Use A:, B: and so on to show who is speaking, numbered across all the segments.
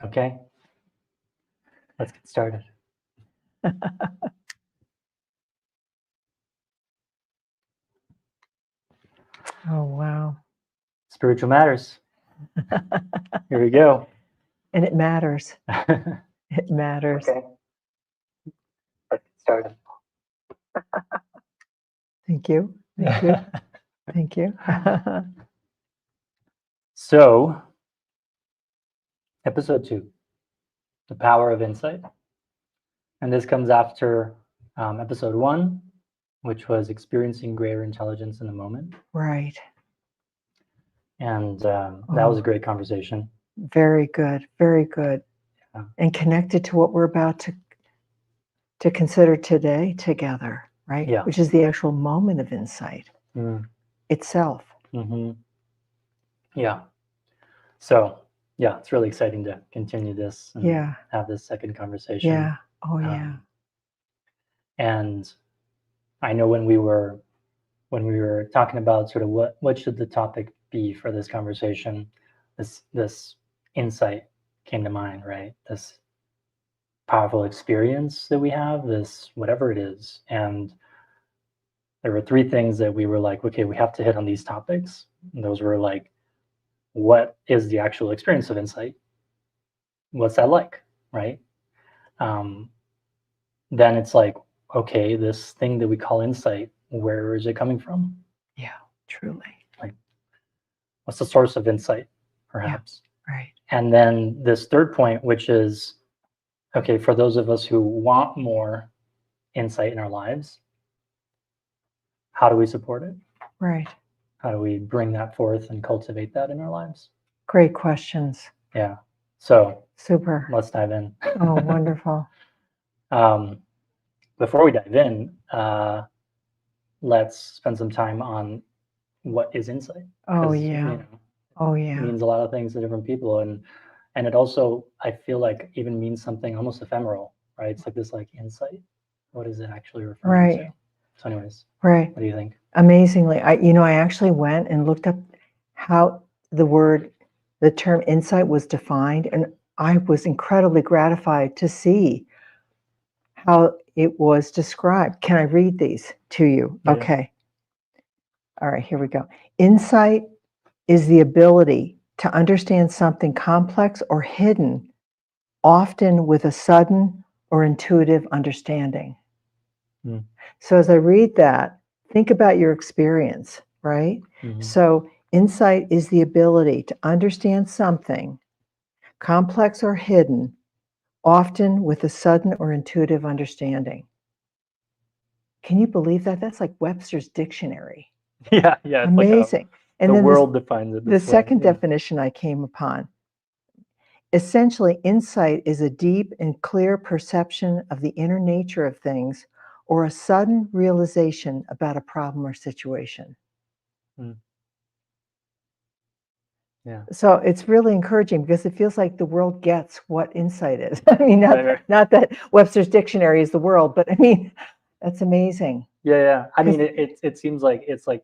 A: Okay, let's get started.
B: Oh, wow.
A: Spiritual matters. Here we go.
B: And it matters. It matters.
A: Okay, let's get started.
B: Thank you. Thank you. Thank you.
A: So, episode 2, the power of insight. And this comes after episode 1, which was experiencing greater intelligence in the moment.
B: Right.
A: And that was a great conversation.
B: Very good. Very good.
A: Yeah.
B: And connected to what we're about to consider today together, right?
A: Yeah.
B: Which is the actual moment of insight itself.
A: Mm-hmm. Yeah. So, yeah, it's really exciting to continue this and have this second conversation.
B: Yeah. Oh, yeah.
A: And I know when we were talking about sort of what should the topic be for this conversation, this insight came to mind, right? This powerful experience that we have, this whatever it is. And there were 3 things that we were like, okay, we have to hit on these topics. And those were like, what is the actual experience of insight? What's that like, right? Then it's like, okay, this thing that we call insight, where is it coming from?
B: Yeah, truly.
A: Like, what's the source of insight, perhaps?
B: Yeah, right.
A: And then this third point, which is, okay, for those of us who want more insight in our lives, how do we support it?
B: Right.
A: How do we bring that forth and cultivate that in our lives?
B: Great questions.
A: Yeah. So
B: super.
A: Let's dive in.
B: Oh, wonderful.
A: Before we dive in, let's spend some time on what is insight.
B: Oh, yeah.
A: It means a lot of things to different people, and it also, I feel like, even means something almost ephemeral, right? It's like this, like, insight. What is it actually referring to? So, anyways,
B: right.
A: What do you think?
B: Amazingly, I actually went and looked up how the term insight was defined, and I was incredibly gratified to see how it was described. Can I read these to you?
A: Yeah.
B: Okay. All right, here we go. Insight is the ability to understand something complex or hidden, often with a sudden or intuitive understanding. So as I read that, think about your experience, right? So insight is the ability to understand something complex or hidden, often with a sudden or intuitive understanding. Can you believe that? That's like Webster's dictionary.
A: Yeah.
B: Amazing.
A: Like and the world defines it.
B: The second definition I came upon. Essentially, insight is a deep and clear perception of the inner nature of things or a sudden realization about a problem or situation.
A: Yeah.
B: So it's really encouraging because it feels like the world gets what insight is. I mean, not that Webster's dictionary is the world, but I mean, that's amazing.
A: Yeah. I mean, it seems like it's like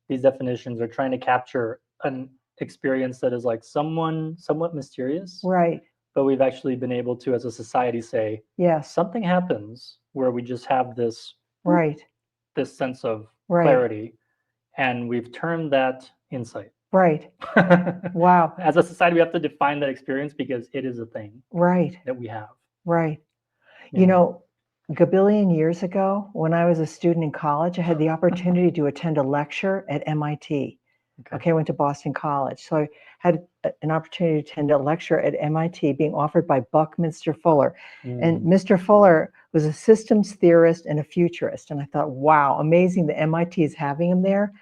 A: these definitions are trying to capture an experience that is like somewhat mysterious.
B: Right.
A: But we've actually been able to, as a society, say,
B: yes,
A: something happens where we just have this this sense of clarity, and we've turned that insight.
B: Right. Wow.
A: As a society, we have to define that experience because it is a thing. That we have.
B: Right. You know, a billion years ago, when I was a student in college, I had the opportunity to attend a lecture at MIT. Okay, I went to Boston College. So I had an opportunity to attend a lecture at MIT being offered by Buckminster Fuller. And Mr. Fuller was a systems theorist and a futurist. And I thought, wow, amazing that MIT is having him there.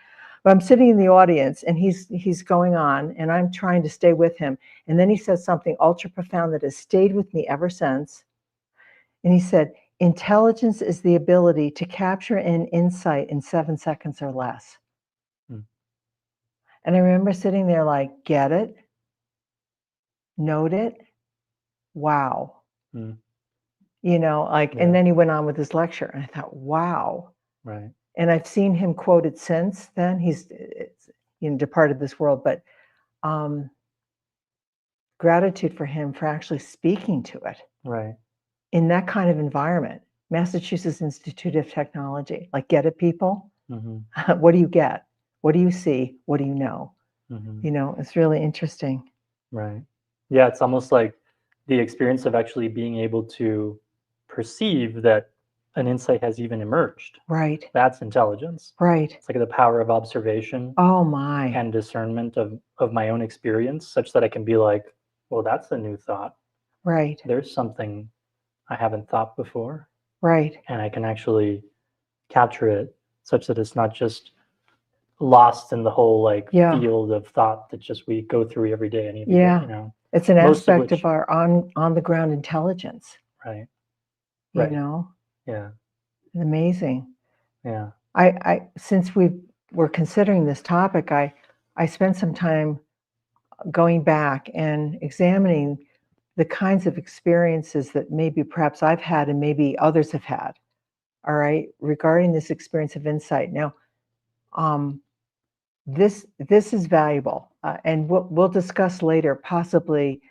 B: But I'm sitting in the audience and he's going on and I'm trying to stay with him. And then he says something ultra profound that has stayed with me ever since. And he said, intelligence is the ability to capture an insight in 7 seconds or less. And I remember sitting there like, get it? Note it? Wow. You know, like, and then he went on with his lecture and I thought, wow.
A: Right.
B: And I've seen him quoted since then. He's departed this world, but gratitude for him for actually speaking to it
A: Right.
B: in that kind of environment. Massachusetts Institute of Technology, like, get it, people?
A: Mm-hmm.
B: What do you get? What do you see? What do you know?
A: Mm-hmm.
B: You know, it's really interesting.
A: Right. Yeah, it's almost like the experience of actually being able to perceive that an insight has even emerged.
B: Right,
A: That's intelligence.
B: right.
A: It's like the power of observation
B: Oh my,
A: and discernment of my own experience, such that I can be like, well, that's a new thought.
B: right,
A: There's something I haven't thought before,
B: right.
A: and I can actually capture it such that it's not just lost in the whole like
B: Yeah,
A: field of thought that just we go through every day and every day,
B: yeah.
A: you know,
B: It's an
A: most of
B: aspect of
A: which,
B: our on the ground intelligence,
A: right,
B: you
A: right,
B: know?
A: yeah,
B: It's amazing.
A: yeah,
B: Since we're considering this topic, I spent some time going back and examining the kinds of experiences that maybe perhaps I've had and maybe others have had, all right, regarding this experience of insight. Now, um, this is valuable, and we'll discuss later possibly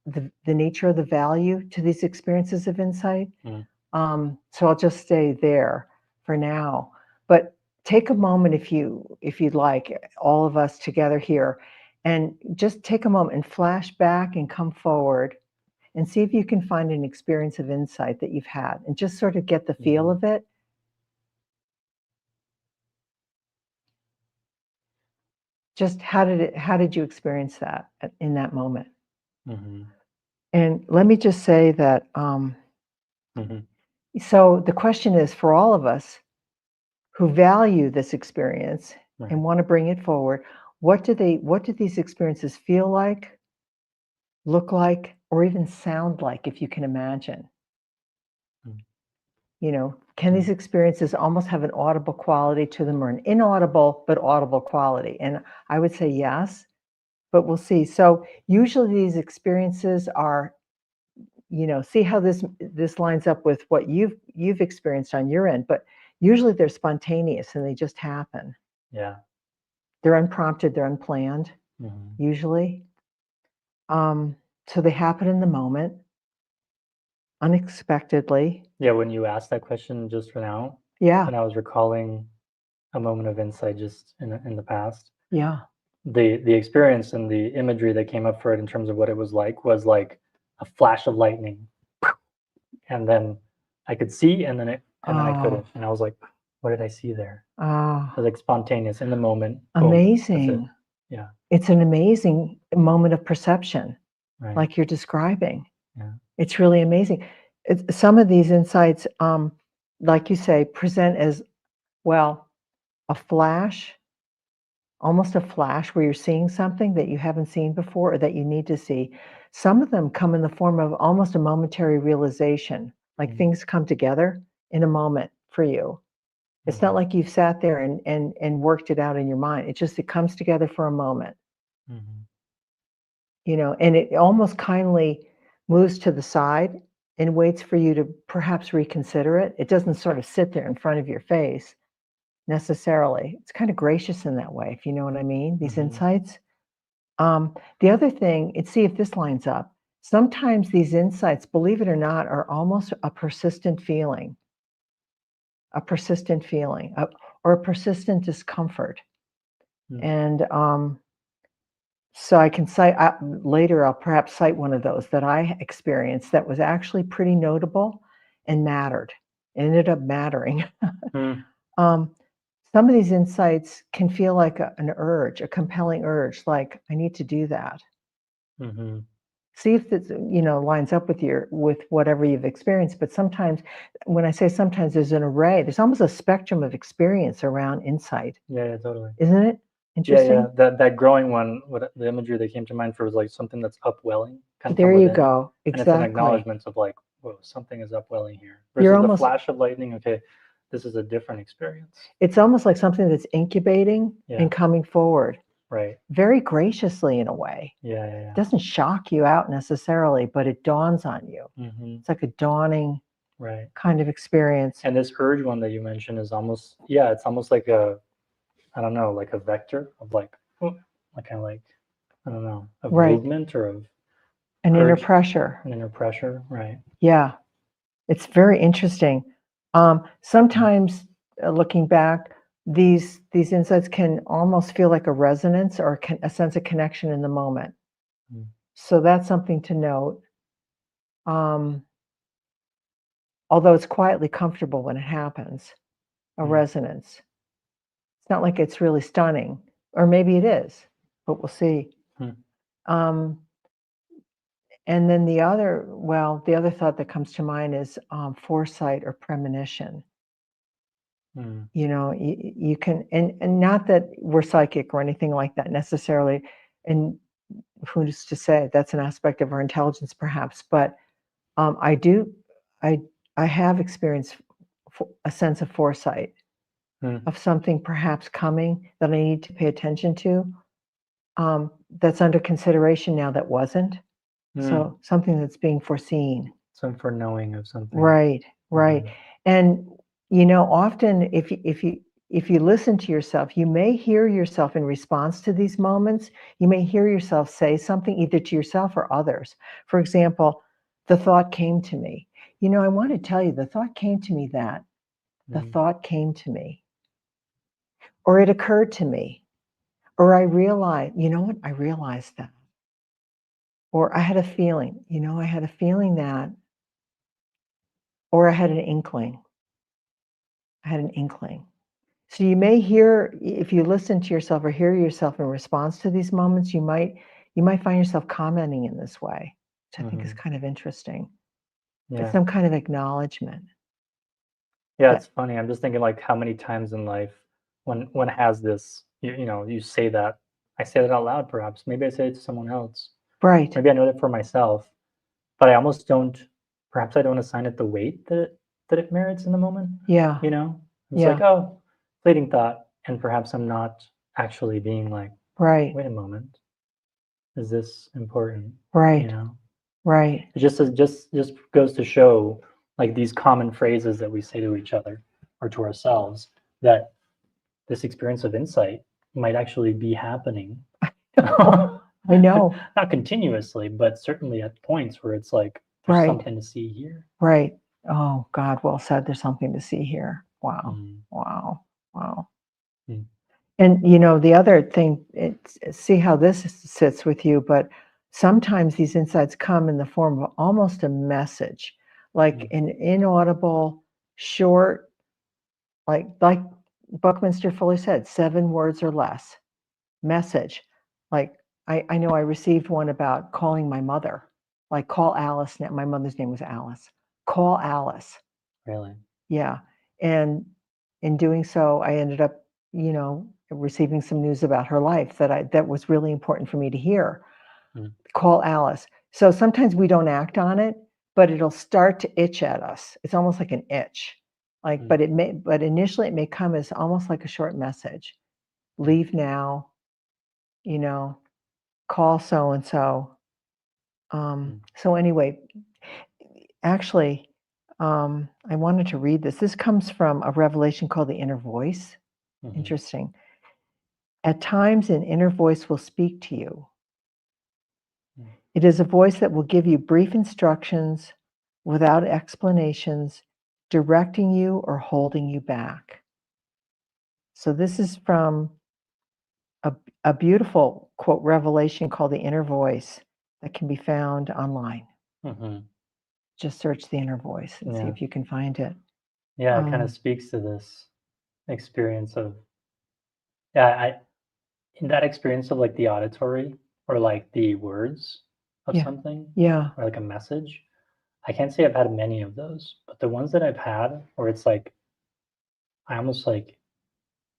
B: the nature of the value to these experiences of insight.
A: mm,
B: So I'll just stay there for now. But take a moment if you'd like, all of us together here, and just take a moment and flash back and come forward and see if you can find an experience of insight that you've had and just sort of get the feel
A: mm-hmm,
B: of it. Just how did you experience that in that moment?
A: mm-hmm,
B: And let me just say that
A: mm-hmm,
B: so the question is for all of us who value this experience
A: right,
B: and want to bring it forward, what do these experiences feel like, look like, or even sound like, if you can imagine?
A: mm,
B: You know, can
A: mm,
B: these experiences almost have an audible quality to them or an inaudible but audible quality? And I would say yes, but we'll see. So usually these experiences are, you know, see how this lines up with what you've experienced on your end, but usually they're spontaneous and they just happen.
A: yeah,
B: They're unprompted, they're unplanned,
A: mm-hmm.
B: usually. Um, so they happen in the moment, unexpectedly.
A: Yeah. When you asked that question just for now,
B: Yeah,
A: and I was recalling a moment of insight just in the past,
B: yeah.
A: the experience and the imagery that came up for it in terms of what it was like a flash of lightning, and then I could see, and then I
B: Oh,
A: couldn't, and I was like, what did I see there? It was
B: oh,
A: like spontaneous in the moment. Boom. That's it.
B: amazing.
A: Yeah.
B: It's an amazing moment of perception,
A: Right.
B: like you're describing.
A: Yeah.
B: It's really amazing. Some of these insights, like you say, present as well a flash, almost a flash where you're seeing something that you haven't seen before or that you need to see. Some of them come in the form of almost a momentary realization, like
A: Mm-hmm.
B: things come together in a moment for you. It's not
A: Mm-hmm.
B: like you've sat there and worked it out in your mind. It comes together for a moment,
A: Mm-hmm.
B: you know, and it almost kindly moves to the side and waits for you to perhaps reconsider it. It doesn't sort of sit there in front of your face necessarily. It's kind of gracious in that way, if you know what I mean, these
A: Mm-hmm.
B: insights. The other thing, and see if this lines up. Sometimes these insights, believe it or not, are almost a persistent feeling, or a persistent discomfort.
A: Mm-hmm.
B: And so I can cite later, I'll perhaps cite one of those that I experienced that was actually pretty notable and mattered. It ended up mattering. um, some of these insights can feel like an urge, a compelling urge, like I need to do that.
A: Mm-hmm.
B: See if this, you know, lines up with whatever you've experienced. But sometimes, when I say sometimes, there's an array. There's almost a spectrum of experience around insight,
A: Yeah. Yeah. Totally.
B: isn't it?
A: Yeah. Yeah.
B: Interesting.
A: That growing one, what the imagery that came to mind for was like something that's upwelling, kind of from
B: There you
A: within,
B: go.
A: and it's an
B: Exactly.
A: acknowledgement of like, whoa, something is upwelling here,
B: You're
A: versus the
B: almost
A: flash of lightning. Okay, this is a different experience.
B: It's almost like something that's incubating
A: Yeah.
B: and coming forward
A: Right.
B: very graciously in a way.
A: Yeah. Yeah.
B: It
A: Yeah.
B: doesn't shock you out necessarily, but it dawns on you.
A: Mm-hmm.
B: It's like a dawning
A: Right.
B: kind of experience.
A: And this urge one that you mentioned is almost, yeah, it's almost like a, I don't know, like a vector of like, oh, like kind of like, I don't know, of
B: Right.
A: movement or of
B: An inner
A: urge,
B: pressure.
A: an inner pressure, right?
B: Yeah, it's very interesting. Sometimes, looking back, these insights can almost feel like a resonance or a sense of connection in the moment.
A: Mm.
B: So that's something to note. Although it's quietly comfortable when it happens, a resonance. It's not like it's really stunning, or maybe it is, but we'll see. Um, and then the other thought that comes to mind is foresight or premonition. You know, you can, and not that we're psychic or anything like that necessarily, and who's to say that's an aspect of our intelligence perhaps, but I do, I have experienced a sense of foresight of something perhaps coming that I need to pay attention to, that's under consideration now that wasn't. So something that's being foreseen.
A: Some foreknowing of something.
B: Right, right. And you know, often if you listen to yourself, you may hear yourself in response to these moments. You may hear yourself say something either to yourself or others. For example, the thought came to me. You know, I want to tell you, the thought came to me that. The thought came to me. Or it occurred to me. Or I realized, you know what? I realized that. Or I had a feeling, you know, I had a feeling that. Or I had an inkling. I had an inkling. So you may hear, if you listen to yourself or hear yourself in response to these moments, you might find yourself commenting in this way, which I think is kind of interesting. It's some kind of acknowledgement.
A: Yeah, it's funny. I'm just thinking like how many times in life when one has this, you know, you say that, I say that out loud perhaps. Maybe I say it to someone else.
B: Right.
A: Maybe I know that for myself, but I almost don't, perhaps I don't assign it the weight that it merits in the moment.
B: Yeah.
A: You know? It's
B: Yeah.
A: like, oh, fleeting thought. And perhaps I'm not actually being like,
B: Right.
A: wait a moment. Is this important? You
B: Right.
A: know?
B: Right.
A: It just goes to show like these common phrases that we say to each other or to ourselves that this experience of insight might actually be happening.
B: I know.
A: Not continuously, but certainly at points where it's like there's
B: Right.
A: something to see here.
B: Right. Oh God, well said. There's something to see here. Wow. Wow. Wow.
A: Mm.
B: And you know, the other thing, see how this sits with you, but sometimes these insights come in the form of almost a message, like an inaudible, short, like Buckminster Fuller said, 7 words or less message. Like I know I received one about calling my mother, like call Alice. Now, my mother's name was Alice. Call Alice.
A: Really?
B: Yeah. And in doing so, I ended up, you know, receiving some news about her life that was really important for me to hear. Call Alice. So sometimes we don't act on it, but it'll start to itch at us. It's almost like an itch. Like, but initially it may come as almost like a short message. Leave now, you know, call so and so. So anyway, actually, I wanted to read this. This comes from a revelation called the inner voice. Interesting. At times, an inner voice will speak to you. It is a voice that will give you brief instructions without explanations, directing you or holding you back. So this is from a beautiful, quote, revelation called the inner voice that can be found online. Just search the inner voice and see if you can find it.
A: Yeah, it kind of speaks to this experience of, yeah, in that experience of like the auditory or like the words of something,
B: Yeah.
A: or like a message. I can't say I've had many of those, but the ones that I've had where it's like I almost like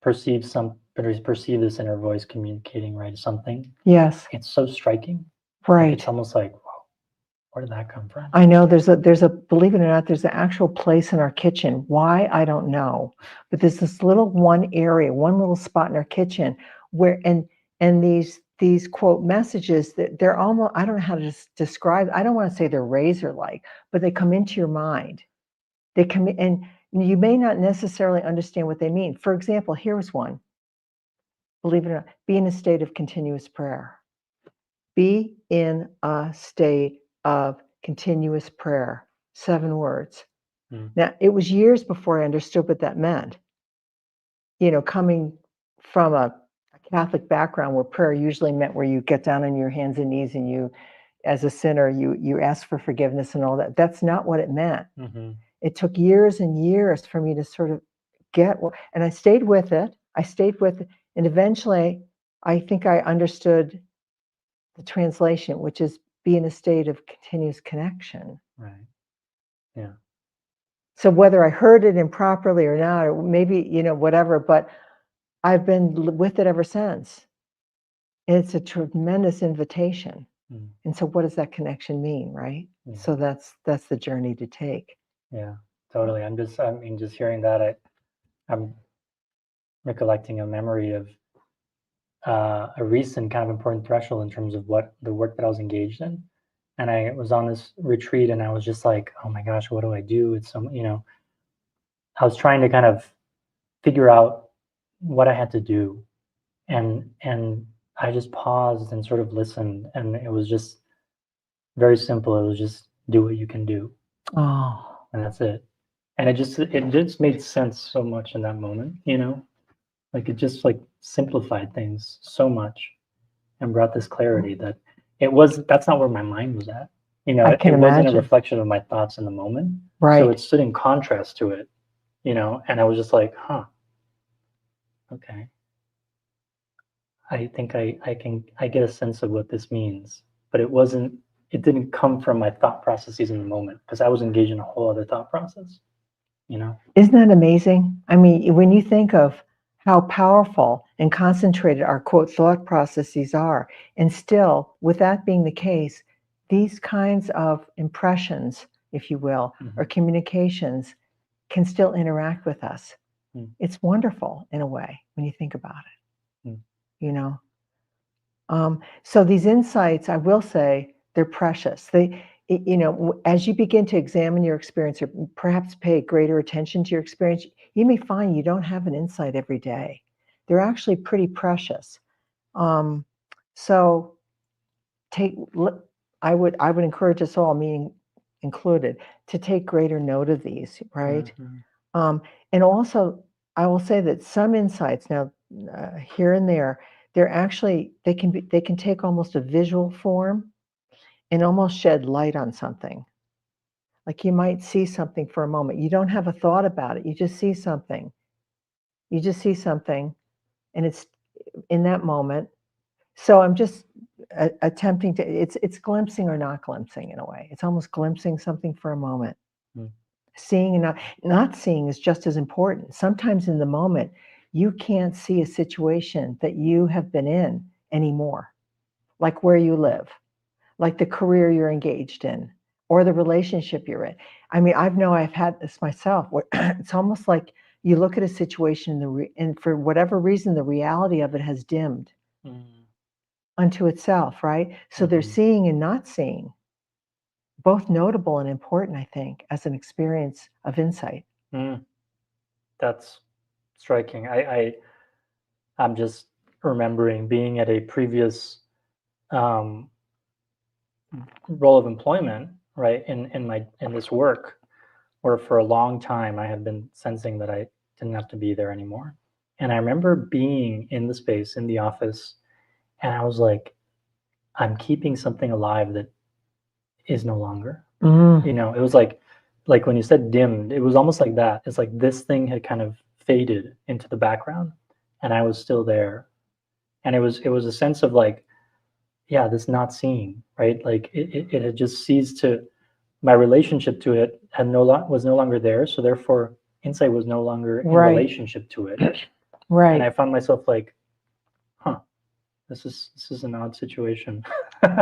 A: perceive this inner voice communicating, right, something.
B: Yes.
A: It's so striking. Like it's
B: Right.
A: almost like, wow, where did that come from?
B: I know there's a believe it or not, there's an actual place in our kitchen. Why? I don't know. But there's this little one area, one little spot in our kitchen where and these quote messages that they're almost, I don't know how to describe, I don't want to say they're razor like, but they come into your mind. They come in, and you may not necessarily understand what they mean. For example, here's one. Believe it or not, be in a state of continuous prayer. Be in a state of continuous prayer. 7 words. Now, it was years before I understood what that meant. You know, coming from a Catholic background where prayer usually meant where you get down on your hands and knees and you, as a sinner, you ask for forgiveness and all that. That's not what it meant. It took years and years for me to sort of get, and I stayed with it. And eventually I think I understood the translation, which is be in a state of continuous connection.
A: Right. Yeah.
B: So whether I heard it improperly or not, or maybe, you know, whatever, but I've been with it ever since. And it's a tremendous invitation. And so what does that connection mean, right?
A: Yeah.
B: So that's the journey to take.
A: Yeah, totally. Just hearing that, I'm recollecting a memory of a recent kind of important threshold in terms of what the work that I was engaged in. And I was on this retreat and I was just like, oh my gosh, what do I do? It's some, you know, I was trying to kind of figure out what I had to do. And I just paused and sort of listened. And it was just very simple. It was just do what you can do.
B: Oh.
A: And that's it. And it just made sense so much in that moment, you know? Like it just like simplified things so much and brought this clarity that that's not where my mind was at. You know, it wasn't a reflection of my thoughts in the moment.
B: Right.
A: So it stood in contrast to it, you know, and I was just like, okay. I think I get a sense of what this means, but it didn't come from my thought processes in the moment because I was engaged in a whole other thought process, you know?
B: Isn't that amazing? I mean, when you think of how powerful and concentrated our quote thought processes are, and still, with that being the case, these kinds of impressions, if you will, or communications can still interact with us. It's wonderful in a way when you think about it, you know? So these insights, I will say, they're precious. You know, as you begin to examine your experience or perhaps pay greater attention to your experience, you may find you don't have an insight every day. They're actually pretty precious. So I would encourage us all, me included, to take greater note of these, right? And also, I will say that some insights now, here and there, they can take almost a visual form and almost shed light on something. Like you might see something for a moment. You don't have a thought about it. You just see something. And it's in that moment. So I'm just attempting to, it's glimpsing or not glimpsing in a way. It's almost glimpsing something for a moment. Seeing and not seeing is just as important. Sometimes in the moment, you can't see a situation that you have been in anymore, like where you live, like the career you're engaged in, or the relationship you're in. I mean, I've had this myself, where it's almost like you look at a situation and for whatever reason, the reality of it has dimmed unto itself, right? So there's seeing and not seeing, both notable and important, I think, as an experience of insight.
A: That's striking. I'm just remembering being at a previous role of employment, right, in this work, where for a long time I had been sensing that I didn't have to be there anymore. And I remember being in the space in the office, and I was like, I'm keeping something alive that is no longer. You know, it was like when you said dimmed, it was almost like that. It's like this thing had kind of faded into the background, and I was still there. And it was a sense of like, yeah, this not seeing, right? Like it had just ceased to, my relationship to it was no longer there. So therefore insight was no longer in relationship to it.
B: Right.
A: And I found myself like, this is an odd situation.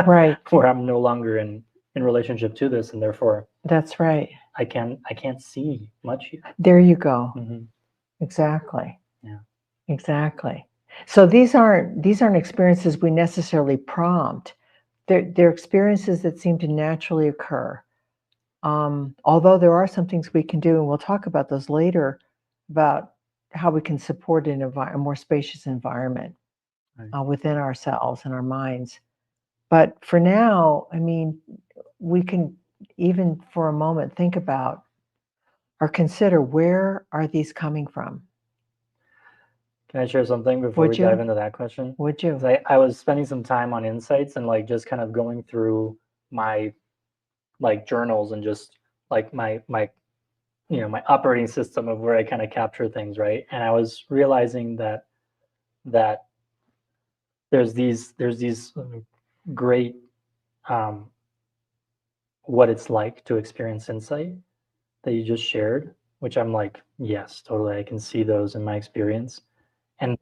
B: Right.
A: Where I'm no longer in relationship to this, and therefore
B: that's right.
A: I can't see much here.
B: There you go. Exactly.
A: Yeah.
B: Exactly. So these aren't experiences we necessarily prompt. They're experiences that seem to naturally occur. Although there are some things we can do, and we'll talk about those later, about how we can support a more spacious environment within ourselves and our minds. But for now, I mean, we can even for a moment think about or consider, where are these coming from?
A: Can I share something before we dive into that question?
B: Would you?
A: 'Cause I was spending some time on insights and like just kind of going through my like journals and just like my my operating system of where I kind of capture things, right? And I was realizing that there's these great what it's like to experience insight that you just shared, which I'm like, yes, totally, I can see those in my experience. And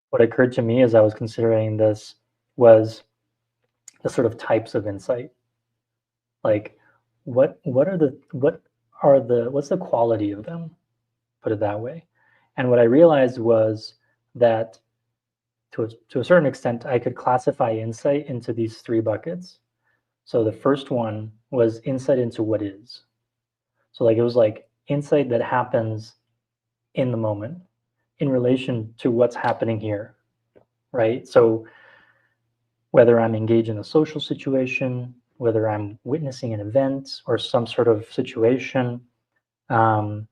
A: what occurred to me as I was considering this was the sort of types of insight. Like, what's the quality of them? Put it that way. And what I realized was that to a certain extent, I could classify insight into these three buckets. So the first one was insight into what is. So like it was like insight that happens in the moment in relation to what's happening here, right? So whether I'm engaged in a social situation, whether I'm witnessing an event or some sort of situation, um,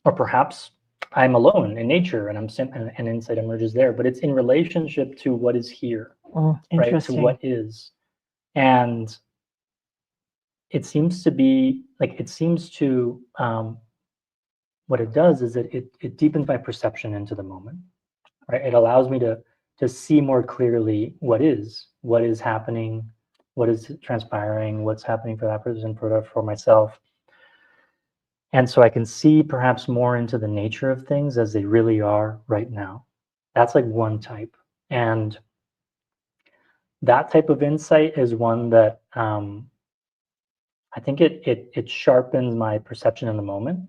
A: or perhaps I'm alone in nature and an insight emerges there, but it's in relationship to what is here, right? To
B: Interesting.
A: what is. And it seems to be like, what it does is it deepens my perception into the moment, right? It allows me to see more clearly what is happening, what is transpiring, what's happening for that person, for myself. And so I can see perhaps more into the nature of things as they really are right now. That's like one type. And that type of insight is one that I think it sharpens my perception in the moment,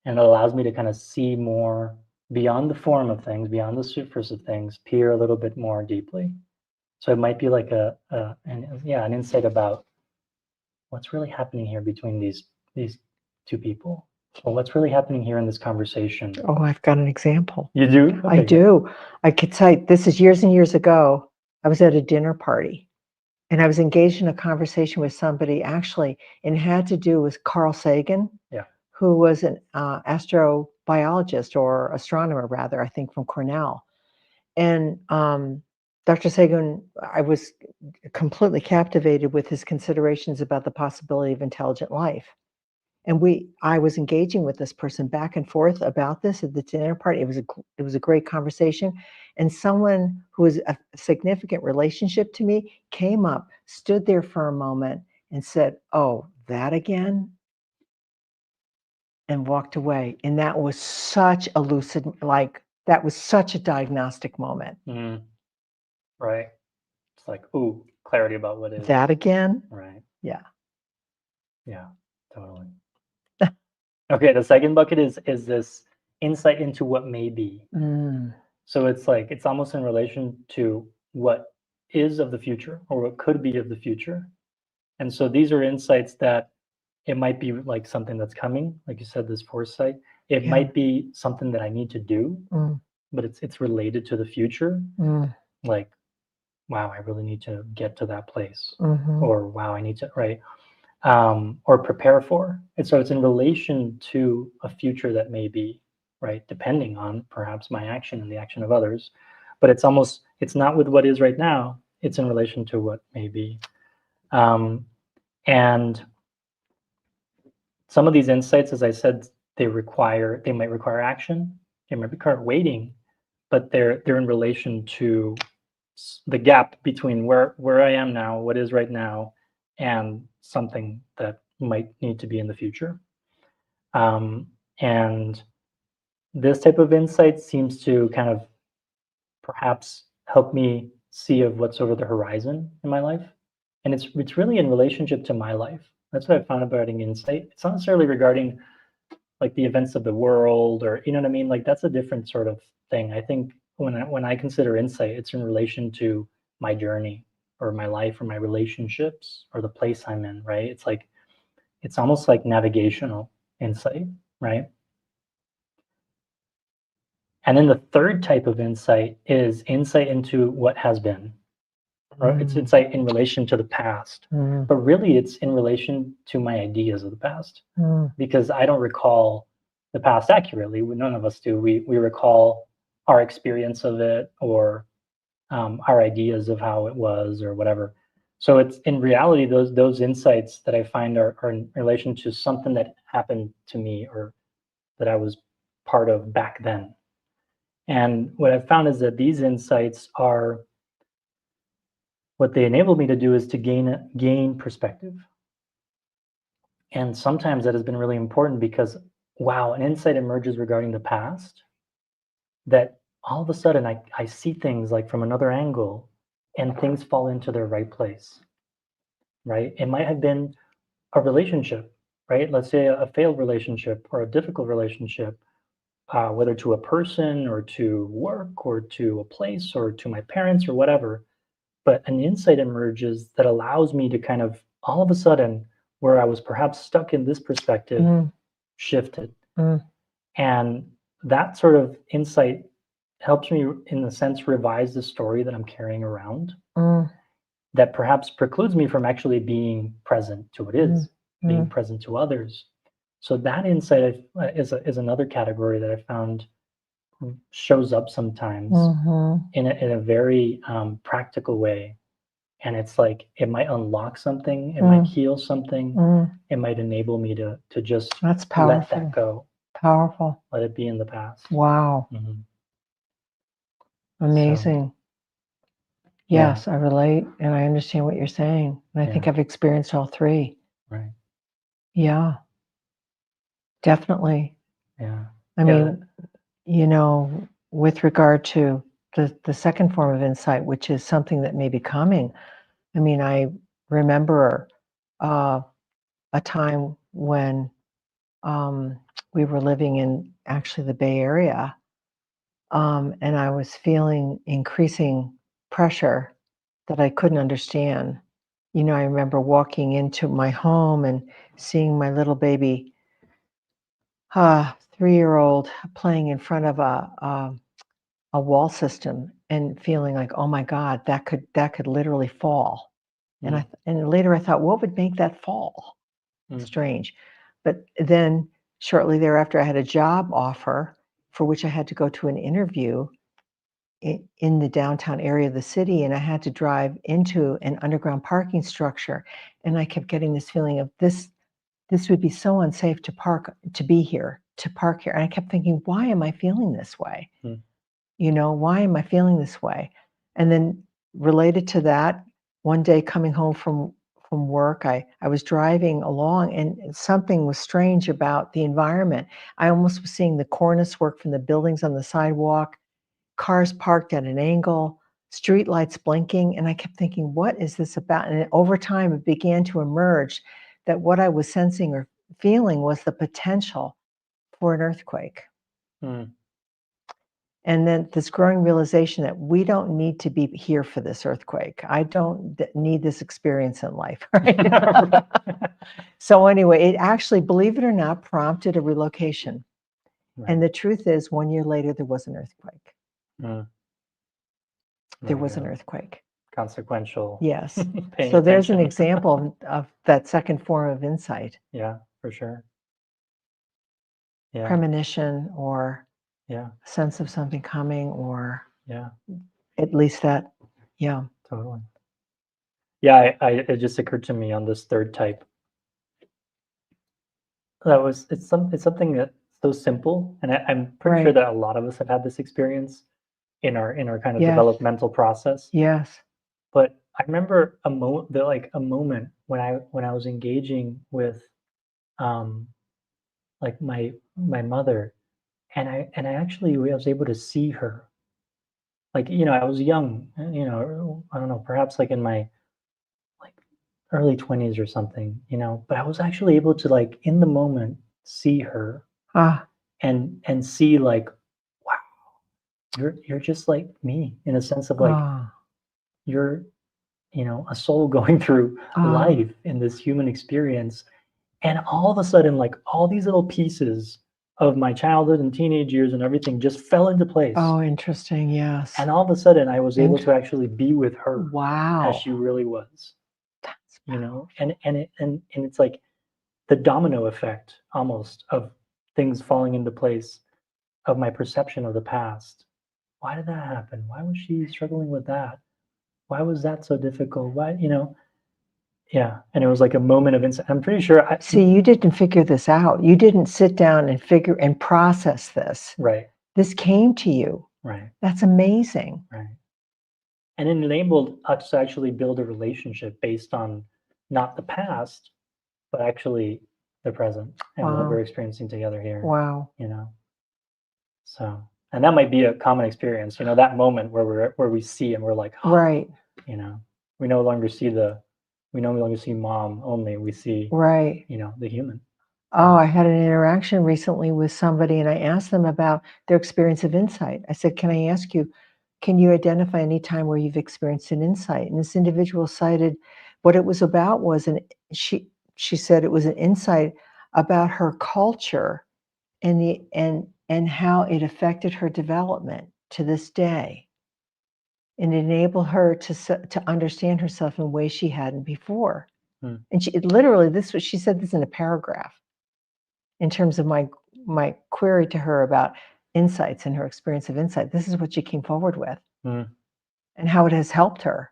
A: and it allows me to kind of see more beyond the form of things, beyond the surface of things, peer a little bit more deeply. So it might be like an insight about what's really happening here between these two people, or what's really happening here in this conversation.
B: Oh, I've got an example.
A: You do?
B: I do. I could cite, this is years and years ago. I was at a dinner party and I was engaged in a conversation with somebody, actually, and it had to do with Carl Sagan, who was an astrobiologist or astronomer, rather, I think, from Cornell. And Dr. Sagan, I was completely captivated with his considerations about the possibility of intelligent life. And I was engaging with this person back and forth about this at the dinner party. It was a great conversation. And someone who was a significant relationship to me came up, stood there for a moment and said, "Oh, that again?" and walked away. And that was such a lucid, that was such a diagnostic moment.
A: Right. It's like, ooh, clarity about what is.
B: That again?
A: Right.
B: Yeah.
A: Yeah, totally. Okay, the second bucket is this insight into what may be. So it's like, it's almost in relation to what is of the future or what could be of the future. And so these are insights that it might be like something that's coming, like you said, this foresight. It might be something that I need to do, but it's related to the future. Like, wow, I really need to get to that place, or wow, I need to, right? Or prepare for. And so it's in relation to a future that may be, right, depending on perhaps my action and the action of others. But it's not with what is right now, it's in relation to what may be. And some of these insights, as I said, they might require action, they might require waiting, but they're in relation to the gap between where I am now, what is right now, and something that might need to be in the future. And this type of insight seems to kind of perhaps help me see of what's over the horizon in my life. And it's really in relationship to my life. That's what I found about insight. It's not necessarily regarding like the events of the world, or you know what I mean? Like that's a different sort of thing. I think when I consider insight, it's in relation to my journey or my life or my relationships or the place I'm in, right? It's like, it's almost like navigational insight, right? And then the third type of insight is insight into what has been. or it's insight in relation to the past,
B: Mm.
A: but really it's in relation to my ideas of the past, because I don't recall the past accurately. None of us do. We recall our experience of it, or our ideas of how it was, or whatever. So it's in reality, those insights that I find are in relation to something that happened to me, or that I was part of back then. And what I've found is that these insights are, what they enable me to do is to gain perspective. And sometimes that has been really important, because wow, an insight emerges regarding the past that all of a sudden I see things like from another angle, and things fall into their right place, right? It might have been a relationship, right? Let's say a failed relationship or a difficult relationship, whether to a person or to work or to a place or to my parents or whatever. But an insight emerges that allows me to kind of, all of a sudden, where I was perhaps stuck in this perspective, shifted. And that sort of insight helps me, in a sense, revise the story that I'm carrying around, that perhaps precludes me from actually being present to what is, being present to others. So that insight is another category that I found shows up sometimes in a very practical way. And it's like, it might unlock something, it might heal something, it might enable me to just
B: That's
A: let
B: powerful.
A: that go,
B: Powerful.
A: let it be in the past.
B: Wow. Amazing.
A: Yeah.
B: Yes, I relate and I understand what you're saying. And I think
A: Yeah.
B: I've experienced all three.
A: Right.
B: Yeah, definitely.
A: Yeah.
B: I mean, you know, with regard to the second form of insight, which is something that may be coming. I mean, I remember a time when we were living in actually the Bay Area, and I was feeling increasing pressure that I couldn't understand. You know, I remember walking into my home and seeing my little baby 3-year-old playing in front of a wall system and feeling like, oh my God, that could literally fall. And later I thought, what would make that fall? Strange. But then shortly thereafter, I had a job offer for which I had to go to an interview in the downtown area of the city, and I had to drive into an underground parking structure. And I kept getting this feeling of this would be so unsafe to park here. And I kept thinking, why am I feeling this way? You know, why am I feeling this way? And then related to that, one day coming home from work, I was driving along and something was strange about the environment. I almost was seeing the cornice work from the buildings on the sidewalk, cars parked at an angle, street lights blinking, and I kept thinking, what is this about? And over time, it began to emerge that what I was sensing or feeling was the potential for an earthquake. And then this growing realization that we don't need to be here for this earthquake. I don't need this experience in life. Right? So anyway, it actually, believe it or not, prompted a relocation. Right. And the truth is, 1 year later, there was an earthquake. There was an earthquake.
A: Consequential.
B: Yes. So there's an example of that second form of insight.
A: Yeah, for sure. Yeah.
B: Premonition, or sense of something coming, or at least that. Yeah.
A: Totally. Yeah, it just occurred to me on this third type. It's something that's so simple, and I'm pretty sure that a lot of us have had this experience in our kind of developmental process.
B: Yes.
A: But I remember a moment when I was engaging with like my mother, and I actually was able to see her. Like, you know, I was young, you know, I don't know, perhaps like in my like early 20s or something, you know, but I was actually able to, like, in the moment, see her and see like, wow, you're just like me, in a sense of like, you're, you know, a soul going through life in this human experience. And all of a sudden, like, all these little pieces of my childhood and teenage years and everything just fell into place.
B: Oh, interesting. Yes.
A: And all of a sudden I was able to actually be with her as
B: Wow.
A: she really was,
B: That's
A: you know, and it's like the domino effect almost of things falling into place, of my perception of the past. Why did that happen? Why was she struggling with that? Why was that so difficult? Why, you know? Yeah. And it was like a moment of insight. I'm pretty sure
B: See, you didn't figure this out. You didn't sit down and figure and process this.
A: right,
B: This came to you.
A: right,
B: That's amazing.
A: right. And it enabled us to actually build a relationship based on not the past, but actually the present and what we're
B: Wow.
A: experiencing together here,
B: Wow.
A: you know? So, and that might be a common experience, you know, that moment where we see and we're like, oh,
B: Right.
A: you know, we no longer see mom only, we see,
B: Right.
A: you know, the human.
B: Oh, I had an interaction recently with somebody and I asked them about their experience of insight. I said, can I ask you, can you identify any time where you've experienced an insight? And this individual cited what it was about was she said it was an insight about her culture and and how it affected her development to this day and enabled her to understand herself in ways she hadn't before. And she literally she said this in a paragraph in terms of my query to her about insights and her experience of insight. This is what she came forward with and how it has helped her.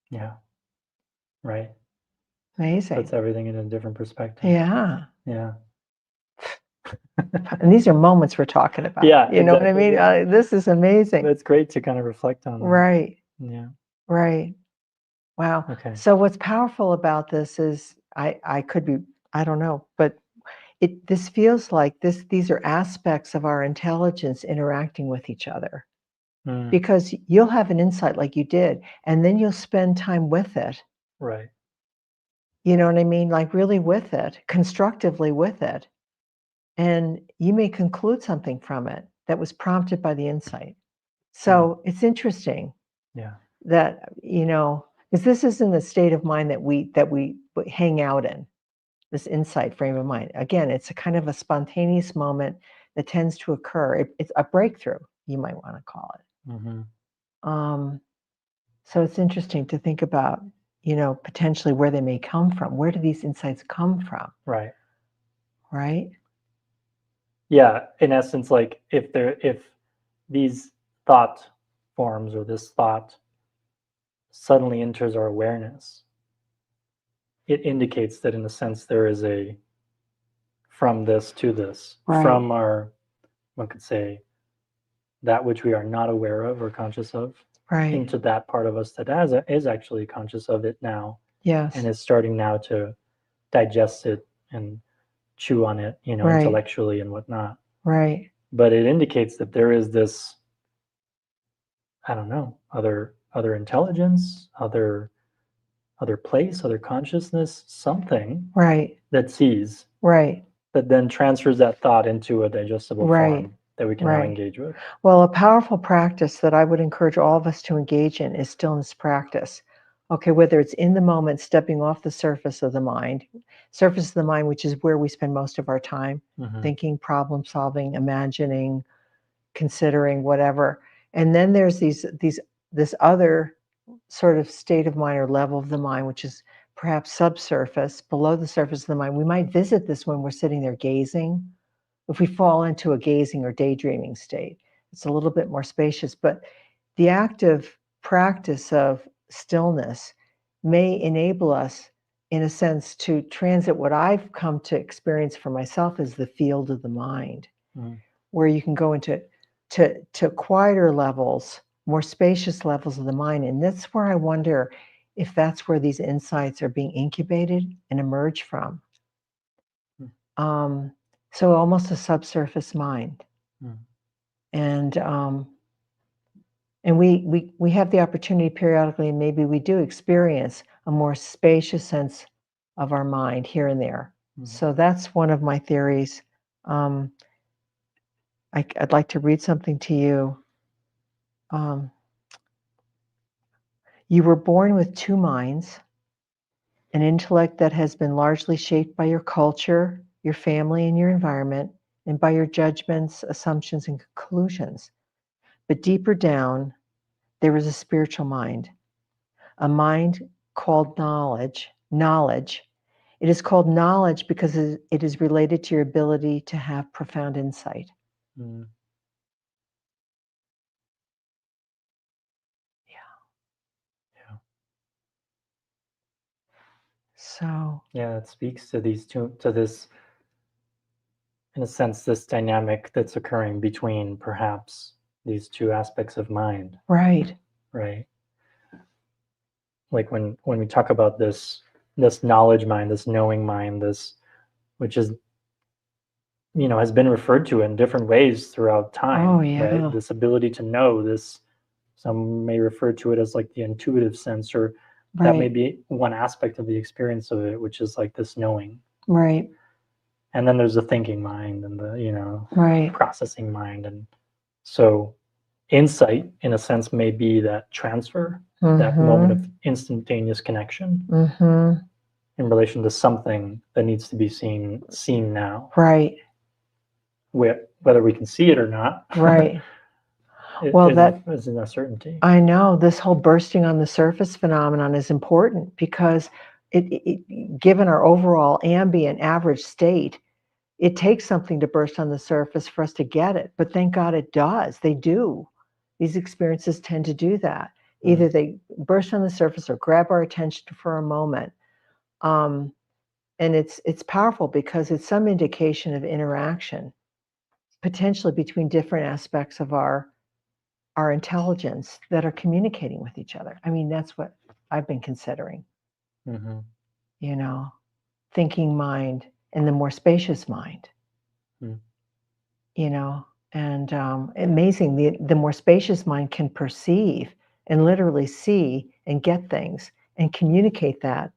A: Yeah. Right.
B: Amazing.
A: Puts everything in a different perspective.
B: Yeah.
A: Yeah.
B: And these are moments we're talking about.
A: Yeah,
B: You know what I
A: exactly,
B: mean?
A: yeah.
B: This is amazing.
A: It's great to kind of reflect on that.
B: Right.
A: Yeah.
B: Right. Wow.
A: Okay.
B: So what's powerful about this is I could be, I don't know, but this feels like these are aspects of our intelligence interacting with each other. Because you'll have an insight like you did, and then you'll spend time with it.
A: Right.
B: You know what I mean? Like really with it, constructively with it. And you may conclude something from it that was prompted by the insight. So it's interesting.
A: Yeah.
B: That, you know, because this isn't a state of mind that we hang out in, this insight frame of mind. Again, it's a kind of a spontaneous moment that tends to occur. It's a breakthrough, you might want to call it. So it's interesting to think about, you know, potentially where they may come from. Where do these insights come from?
A: Right.
B: Right?
A: Yeah. In essence, like if these thought forms or this thought suddenly enters our awareness, it indicates that in a sense there is a from this to this, from our, one could say, that which we are not aware of or conscious of, into that part of us that is actually conscious of it now.
B: Yes.
A: And is starting now to digest it and chew on it, you know, intellectually and whatnot.
B: Right.
A: But it indicates that there is this, I don't know, other intelligence, other place, other consciousness, something that sees, that then transfers that thought into a digestible form that we can now engage with.
B: Well, a powerful practice that I would encourage all of us to engage in is stillness practice. Okay, whether it's in the moment, stepping off the surface of the mind, which is where we spend most of our time, thinking, problem solving, imagining, considering, whatever. And then there's this other sort of state of mind or level of the mind, which is perhaps subsurface, below the surface of the mind. We might visit this when we're sitting there gazing. If we fall into a gazing or daydreaming state, it's a little bit more spacious. But the active practice of stillness may enable us, in a sense, to transit what I've come to experience for myself as the field of the mind, where you can go into to quieter levels, more spacious levels of the mind. And that's where I wonder if that's where these insights are being incubated and emerge from. So almost a subsurface mind. And we have the opportunity periodically, and maybe we do experience a more spacious sense of our mind here and there. So that's one of my theories. I'd like to read something to you. You were born with two minds, an intellect that has been largely shaped by your culture, your family, and your environment, and by your judgments, assumptions, and conclusions. But deeper down, there is a spiritual mind, a mind called knowledge. Knowledge. It is called knowledge because it is related to your ability to have profound insight.
A: Mm. Yeah.
B: So
A: Yeah, it speaks to this, in a sense, this dynamic that's occurring between perhaps these two aspects of mind,
B: right.
A: right? Like when we talk about this knowledge mind, this knowing mind, this, which is, has been referred to in different ways throughout time,
B: Oh
A: right?
B: yeah.
A: This ability to know, this, some may refer to it as like the intuitive sense, or that may
B: Right.
A: be one aspect of the experience of it, which is like this knowing.
B: Right.
A: And then there's the thinking mind and the,
B: Right.
A: processing mind. And so insight, in a sense, may be that transfer, that moment of instantaneous connection in relation to something that needs to be seen now.
B: Right.
A: Whether we can see it or not,
B: Right.
A: it
B: Well, that
A: is an uncertainty.
B: I know this whole bursting on the surface phenomenon is important because given our overall ambient average state, it takes something to burst on the surface for us to get it. But thank God it does. They do. These experiences tend to do that. Either they burst on the surface or grab our attention for a moment. And it's powerful because it's some indication of interaction, potentially between different aspects of our intelligence that are communicating with each other. I mean, that's what I've been considering, you know, thinking mind and the more spacious mind, and amazing. The more spacious mind can perceive and literally see and get things and communicate that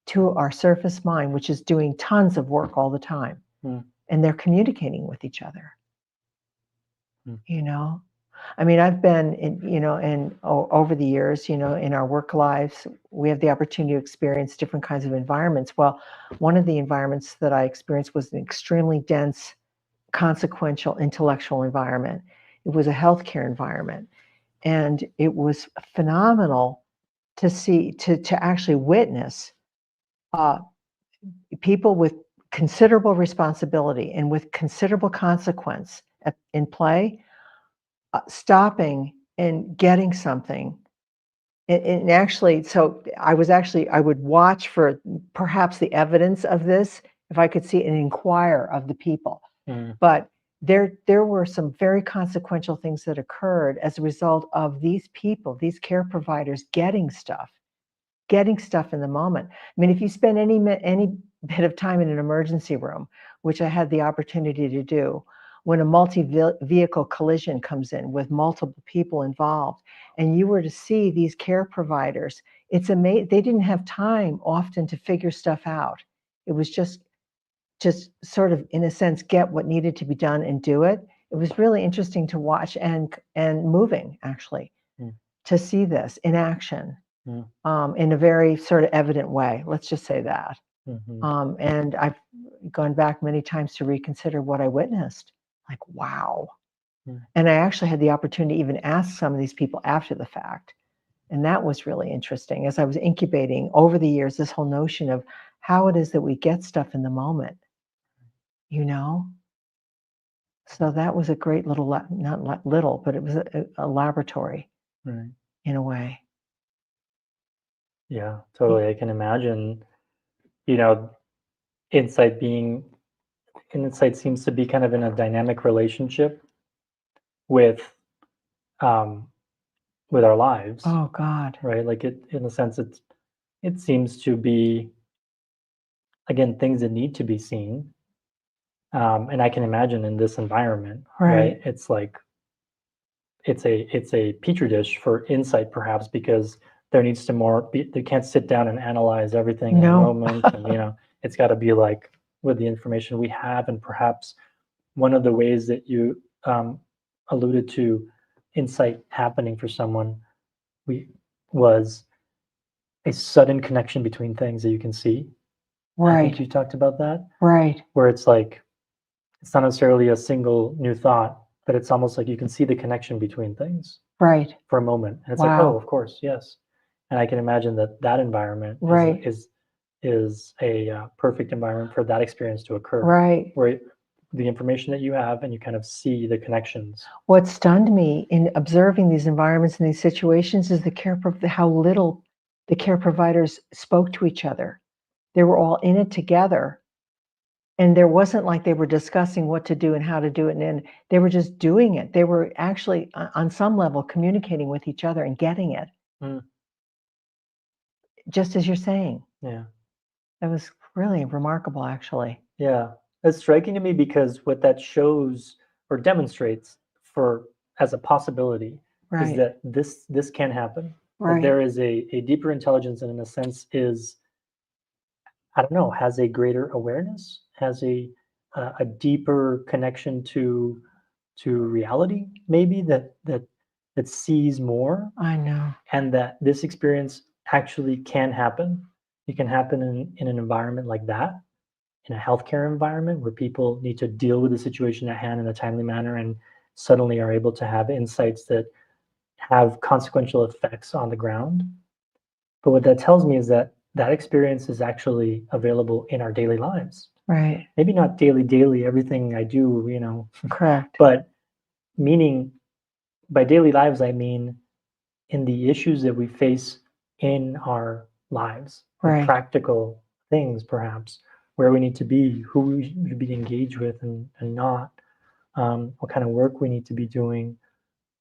B: to our surface mind, which is doing tons of work all the time. And they're communicating with each other, I mean, I've been over the years, in our work lives, we have the opportunity to experience different kinds of environments. Well, one of the environments that I experienced was an extremely dense, consequential, intellectual environment. It was a healthcare environment, and it was phenomenal to see, to actually witness people with considerable responsibility and with considerable consequence in play, stopping and getting something. And actually, so I would watch for perhaps the evidence of this, if I could see, and inquire of the people. But there were some very consequential things that occurred as a result of these people, these care providers, getting stuff in the moment. I mean, if you spend any bit of time in an emergency room, which I had the opportunity to do, when a multi-vehicle collision comes in with multiple people involved, and you were to see these care providers, it's amazing. They didn't have time often to figure stuff out. It was just sort of, in a sense, get what needed to be done and do it. It was really interesting to watch and moving, actually, to see this in action, in a very sort of evident way. Let's just say that. And I've gone back many times to reconsider what I witnessed. Like, wow. And I actually had the opportunity to even ask some of these people after the fact. And that was really interesting as I was incubating over the years this whole notion of how it is that we get stuff in the moment, So that was a great little, not little, but it was a laboratory, in a way.
A: Yeah, totally. I can imagine, insight seems to be kind of in a dynamic relationship with our lives.
B: Oh God.
A: Right? Like in a sense, it seems to be, again, things that need to be seen. And I can imagine in this environment, right? It's like it's a petri dish for insight, perhaps, because there needs to they can't sit down and analyze everything in a moment, and it's got to be like with the information we have. And perhaps one of the ways that you alluded to insight happening for someone was a sudden connection between things that you can see, I think
B: Right.
A: you talked about that,
B: Right.
A: where it's like, it's not necessarily a single new thought, but it's almost like you can see the connection between things
B: Right.
A: for a moment. And it's like, oh,
B: Wow.
A: of course, yes. And I can imagine that that environment
B: Right.
A: is a perfect environment for that experience to occur,
B: Right.
A: where the information that you have and you kind of see the connections.
B: What stunned me in observing these environments and these situations is how little the care providers spoke to each other. They were all in it together, and there wasn't like they were discussing what to do and how to do it, and then they were just doing it. They were actually, on some level, communicating with each other and getting it,
A: Mm,
B: just as you're saying.
A: yeah.
B: That was really remarkable, actually.
A: Yeah. It's striking to me because what that shows or demonstrates for as a possibility is
B: Right.
A: that this can happen. That
B: Right.
A: there is a deeper intelligence and in a sense is, I don't know, has a greater awareness, has a deeper connection to reality, maybe that sees more,
B: I know.
A: and that this experience actually can happen. It can happen in an environment like that, in a healthcare environment where people need to deal with the situation at hand in a timely manner and suddenly are able to have insights that have consequential effects on the ground. But what that tells me is that that experience is actually available in our daily lives.
B: Right.
A: Maybe not daily, everything I do,
B: Correct.
A: but meaning by daily lives, I mean in the issues that we face in our lives, the
B: Right.
A: practical things, perhaps, where we need to be, who we should be engaged with and not, what kind of work we need to be doing,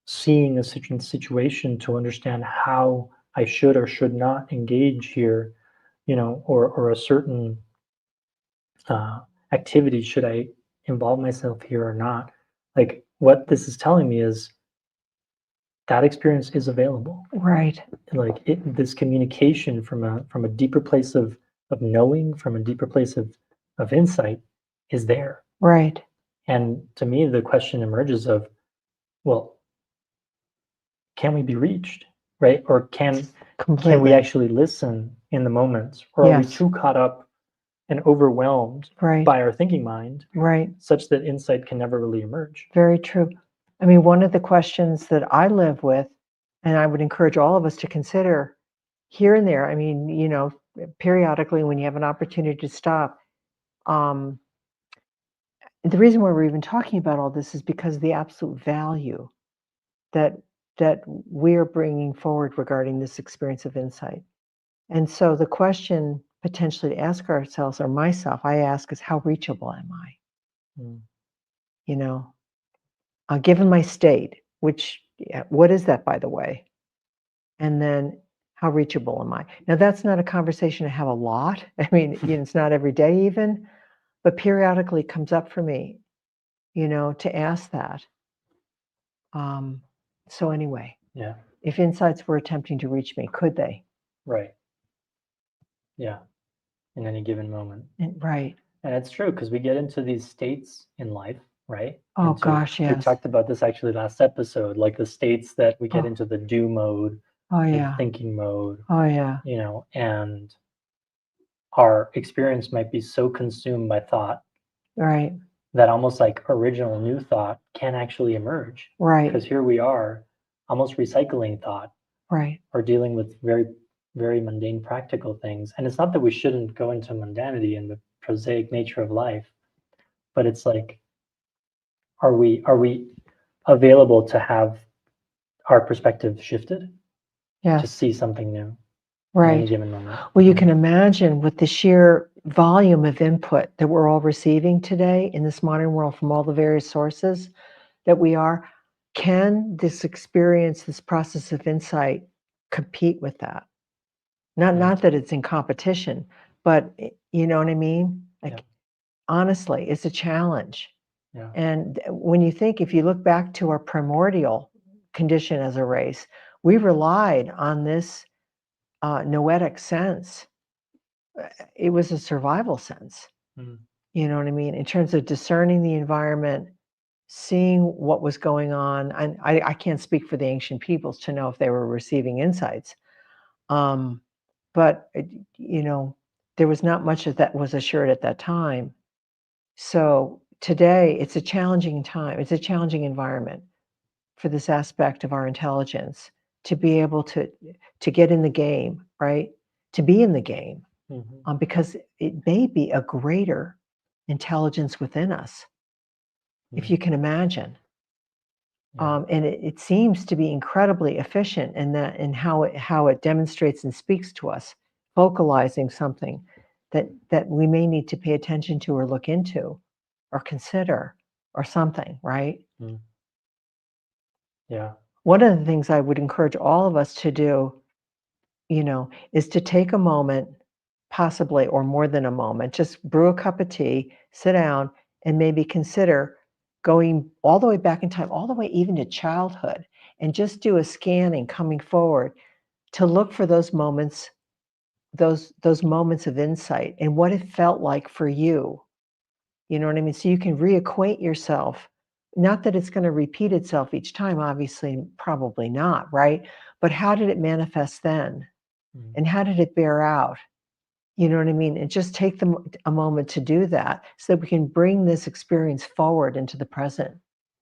A: seeing a certain situation to understand how I should or should not engage here, or a certain uh, activity, should I involve myself here or not? Like what this is telling me is that experience is available.
B: Right.
A: Like this communication from a deeper place of knowing, from a deeper place of insight, is there.
B: Right.
A: And to me, the question emerges of, well, can we be reached, right? Or can we
B: Completely.
A: actually listen in the moments, or are we
B: Yes.
A: too caught up and overwhelmed
B: Right.
A: by our thinking mind,
B: Right.
A: such that insight can never really emerge?
B: Very true. I mean, one of the questions that I live with, and I would encourage all of us to consider here and there, I mean, periodically when you have an opportunity to stop, um, the reason why we're even talking about all this is because of the absolute value that we're bringing forward regarding this experience of insight. And so the question potentially to ask ourselves, or myself, I ask, is how reachable am I?
A: Mm,
B: You know, given my state, which, yeah, what is that, by the way? And then how reachable am I? Now, that's not a conversation I have a lot. I mean, it's not every day even, but periodically it comes up for me, to ask that. So anyway,
A: yeah,
B: if insights were attempting to reach me, could they?
A: right. Yeah, in any given moment.
B: Right.
A: And it's true because we get into these states in life, right?
B: Oh gosh,
A: We
B: yes.
A: talked about this actually last episode, like the states that we get
B: Oh,
A: into the do mode,
B: oh
A: the
B: yeah.
A: thinking mode,
B: Oh yeah.
A: and our experience might be so consumed by thought
B: Right.
A: that almost like original new thought can actually emerge.
B: Right.
A: Because here we are almost recycling thought
B: Right.
A: or dealing with very, very mundane practical things. And it's not that we shouldn't go into mundanity and the prosaic nature of life, but it's like, are we available to have our perspective shifted to
B: Yes.
A: see something new in any
B: Right.
A: given moment?
B: Well, you can imagine with the sheer volume of input that we're all receiving today in this modern world from all the various sources that we are, can this experience, this process of insight, compete with that? Not that it's in competition, but you know what I mean? Like,
A: Yeah.
B: honestly, it's a challenge.
A: Yeah.
B: And when you think, if you look back to our primordial condition as a race, we relied on this noetic sense. It was a survival sense.
A: Mm.
B: You know what I mean? In terms of discerning the environment, seeing what was going on. And I can't speak for the ancient peoples to know if they were receiving insights. But, you know, there was not much of that was assured at that time. So today it's a challenging time. It's a challenging environment for this aspect of our intelligence to be able to get in the game, right? To be in the game, because it may be a greater intelligence within us, if you can imagine. And it seems to be incredibly efficient in that, in how it demonstrates and speaks to us, vocalizing something that we may need to pay attention to or look into or consider or something, right?
A: Yeah.
B: One of the things I would encourage all of us to do, is to take a moment, possibly, or more than a moment, just brew a cup of tea, sit down, and maybe consider going all the way back in time, all the way even to childhood, and just do a scanning coming forward to look for those moments, those moments of insight and what it felt like for you. You know what I mean? So you can reacquaint yourself. Not that it's going to repeat itself each time, obviously, probably not, right? But how did it manifest then? And how did it bear out? You know what I mean? And just take a moment to do that so that we can bring this experience forward into the present.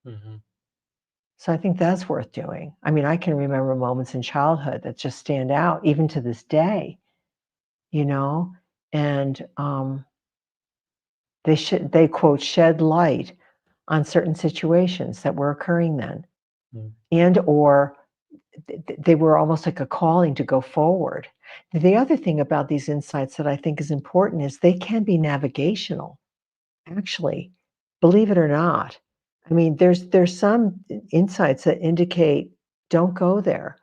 B: So I think that's worth doing. I mean, I can remember moments in childhood that just stand out, even to this day, and they quote, shed light on certain situations that were occurring then, and or they were almost like a calling to go forward. The other thing about these insights that I think is important is they can be navigational, actually, believe it or not. I mean, there's some insights that indicate don't go there,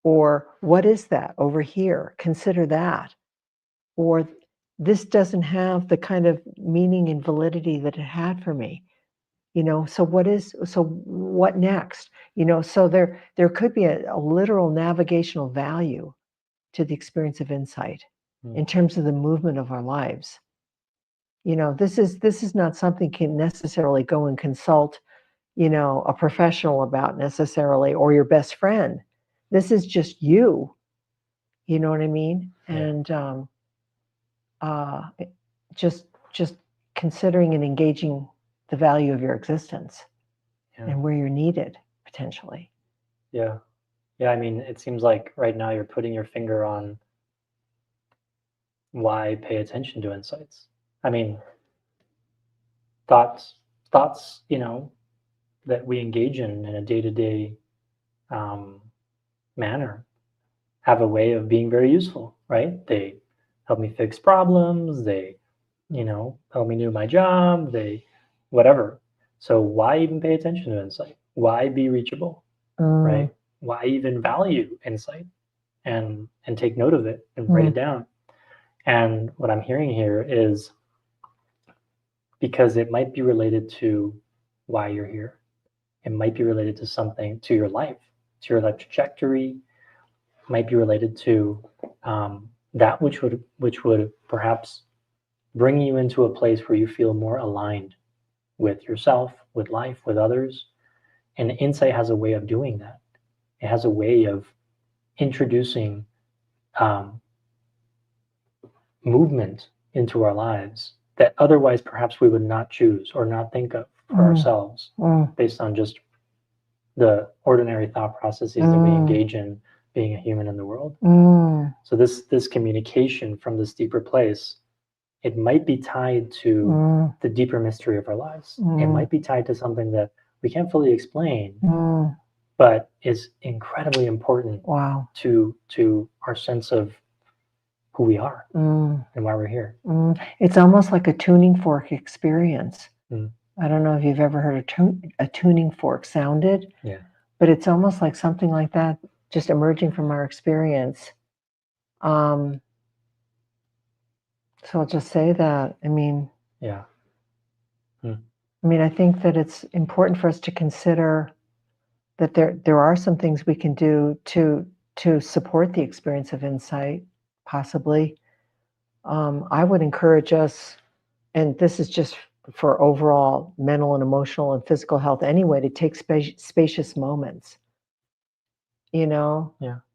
B: or what is that over here? Consider that, or this doesn't have the kind of meaning and validity that it had for me. So what next? So there could be a literal navigational value to the experience of insight in terms of the movement of our lives. This is not something you can necessarily go and consult, a professional about necessarily, or your best friend. This is just you. You know what I mean? And just considering and engaging the value of your existence and where you're needed potentially.
A: Yeah. I mean, it seems like right now you're putting your finger on why pay attention to insights. I mean, thoughts, that we engage in a day-to-day manner have a way of being very useful, right? They help me fix problems. They, help me do my job. They, whatever. So why even pay attention to insight? Why be reachable, right? Why even value insight and take note of it and write it down? And what I'm hearing here is because it might be related to why you're here. It might be related to something, to your life trajectory. It might be related to that which would perhaps bring you into a place where you feel more aligned with yourself, with life, with others. And insight has a way of doing that. It has a way of introducing movement into our lives that otherwise perhaps we would not choose or not think of for ourselves based on just the ordinary thought processes that we engage in being a human in the world. So this communication from this deeper place, it might be tied to the deeper mystery of our lives. It might be tied to something that we can't fully explain, but is incredibly important to our sense of who we are and why we're here.
B: It's almost like a tuning fork experience. I don't know if you've ever heard a tuning fork sounded, but it's almost like something like that, just emerging from our experience. So I'll just say that. I mean, I think that it's important for us to consider that there are some things we can do to support the experience of insight, possibly. I would encourage us, and this is just for overall mental and emotional and physical health anyway, to take spacious moments.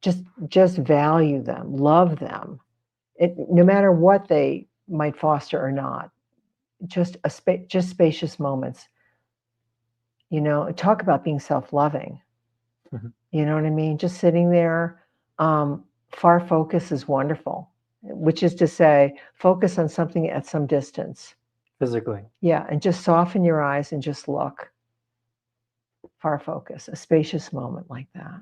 B: Just value them, love them, no matter what they might foster or not, just just spacious moments. Talk about being self-loving.
A: Mhm.
B: You know what I mean? Just sitting there. Far focus is wonderful, which is to say, focus on something at some distance.
A: Physically.
B: Yeah, and just soften your eyes and just look. Far focus, a spacious moment like that.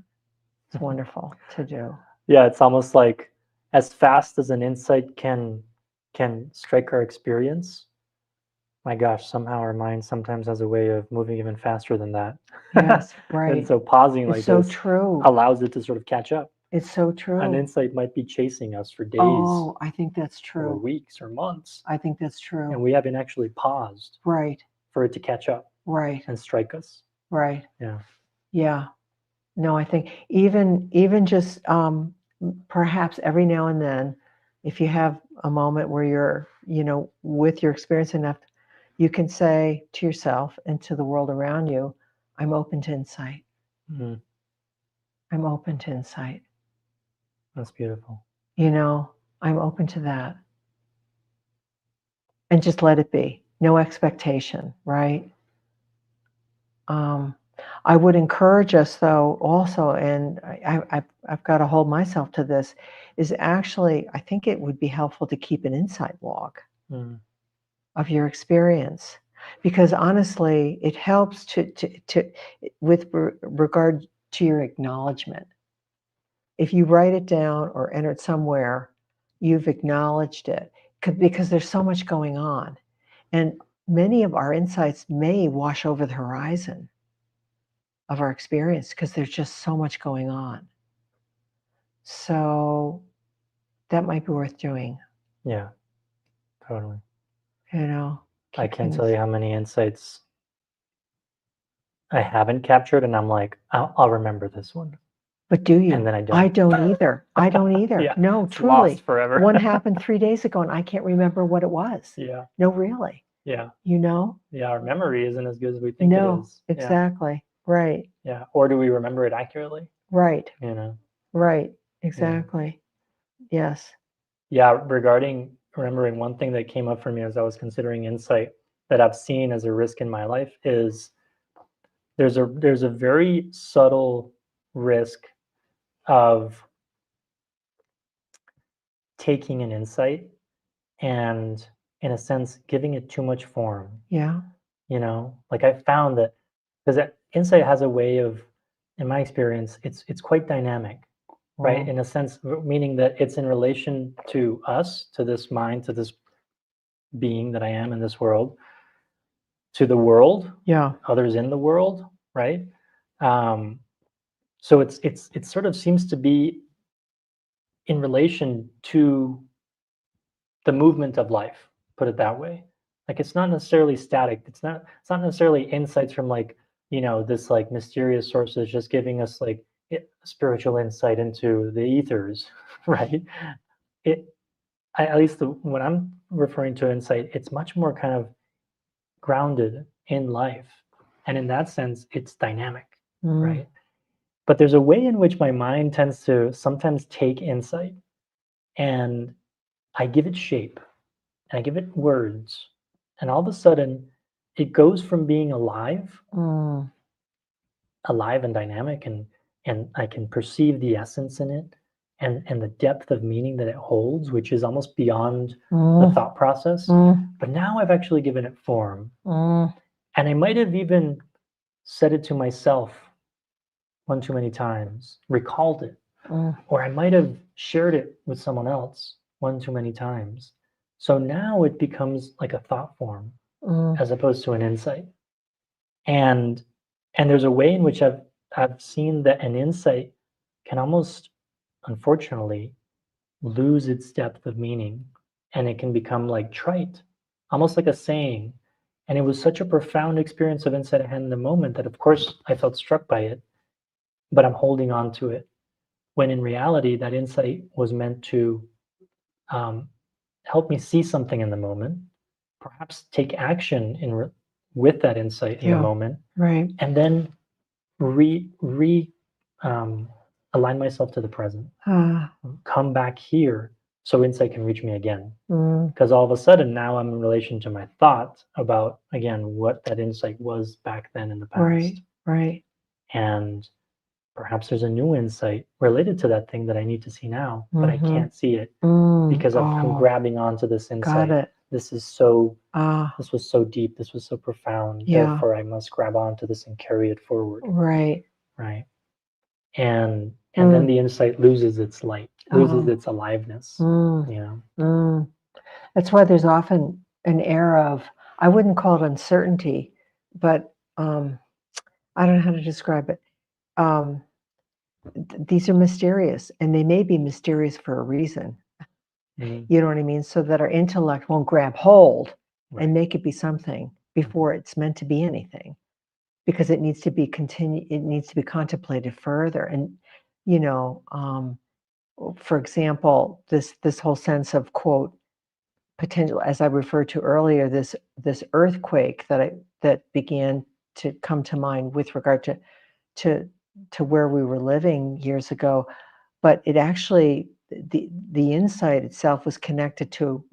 B: It's wonderful to do.
A: Yeah, it's almost like as fast as an insight can strike our experience. My gosh, somehow our mind sometimes has a way of moving even faster than that.
B: Yes, right.
A: And so pausing
B: It's
A: like
B: so
A: this
B: true.
A: allows it to sort of catch up.
B: It's so true.
A: An insight might be chasing us for days
B: Oh, I think that's
A: or
B: true.
A: weeks or months,
B: I think that's true.
A: and we haven't actually paused
B: Right,
A: for it to catch up
B: right,
A: and strike us.
B: right.
A: Yeah.
B: Yeah. No, I think even just perhaps every now and then, if you have a moment where you're, with your experience enough, you can say to yourself and to the world around you, I'm open to insight.
A: Mhm.
B: I'm open to insight.
A: That's beautiful.
B: I'm open to that. And just let it be. No expectation, right? I would encourage us, though, also, and I've got to hold myself to this, is actually, I think it would be helpful to keep an insight log
A: Mm.
B: of your experience, because honestly, it helps to with regard to your acknowledgement. If you write it down or enter it somewhere, you've acknowledged it, because there's so much going on, and many of our insights may wash over the horizon of our experience because there's just so much going on. So that might be worth doing.
A: Yeah, totally. I can't tell you how many insights I haven't captured, and I'm like, I'll remember this one.
B: But do you?
A: And then I don't.
B: I don't either. I don't either.
A: Yeah,
B: No,
A: it's
B: truly.
A: lost forever.
B: One happened 3 days ago and I can't remember what it was.
A: Yeah.
B: No, really.
A: Yeah.
B: Yeah,
A: our memory isn't as good as we think it
B: No,
A: is.
B: exactly. Right.
A: Yeah. Or do we remember it accurately?
B: Right.
A: Yeah.
B: Right. Exactly. Yes.
A: Yeah. Regarding remembering, one thing that came up for me as I was considering insight that I've seen as a risk in my life is there's a very subtle risk of taking an insight and, in a sense, giving it too much form.
B: Yeah.
A: Like I found that because insight has a way of, in my experience, it's quite dynamic, right?
B: Wow.
A: In a sense, meaning that it's in relation to us, to this mind, to this being that I am in this world, to the world,
B: Yeah.
A: others in the world, right? So it sort of seems to be in relation to the movement of life, put it that way. Like it's not necessarily static. It's not necessarily insights from like, this like mysterious source that's just giving us like spiritual insight into the ethers, right? It at least when I'm referring to insight, it's much more kind of grounded in life. And in that sense, it's dynamic, right? But there's a way in which my mind tends to sometimes take insight and I give it shape and I give it words, and all of a sudden it goes from being alive and dynamic, and I can perceive the essence in it and the depth of meaning that it holds, which is almost beyond the thought process. But now I've actually given it form. And I might have even said it to myself one too many times, recalled it, or I might have shared it with someone else one too many times. So now it becomes like a thought form as opposed to an insight. And there's a way in which I've seen that an insight can almost, unfortunately, lose its depth of meaning, and it can become like trite, almost like a saying. And it was such a profound experience of insight I had in the moment that, of course, I felt struck by it, but I'm holding on to it. When in reality, that insight was meant to help me see something in the moment, perhaps take action with that insight in the moment,
B: Right.
A: and then align myself to the present. Come back here so insight can reach me again.
B: Mm,
A: Because all of a sudden now I'm in relation to my thought about, again, what that insight was back then in the past.
B: right, right.
A: And perhaps there's a new insight related to that thing that I need to see now, but I
B: Mm-hmm.
A: can't see it because I'm
B: Oh,
A: grabbing onto this
B: got
A: insight.
B: it.
A: This is so,
B: Ah,
A: this was so deep, this was so profound,
B: yeah,
A: therefore I must grab onto this and carry it forward,
B: right.
A: right? And then the insight loses its light, loses
B: Oh,
A: its aliveness,
B: mm,
A: you know?
B: mm. That's why there's often an air of, I wouldn't call it uncertainty, but I don't know how to describe it. Um, these are mysterious, and they may be mysterious for a reason.
A: Mhm.
B: You know what I mean? So that our intellect won't grab hold
A: Right.
B: and make it be something before it's meant to be anything, because it needs to be it needs to be contemplated further. And you know, for example, this whole sense of quote potential, as I referred to earlier, this earthquake that began to come to mind with regard to to where we were living years ago, but it actually the insight itself was connected to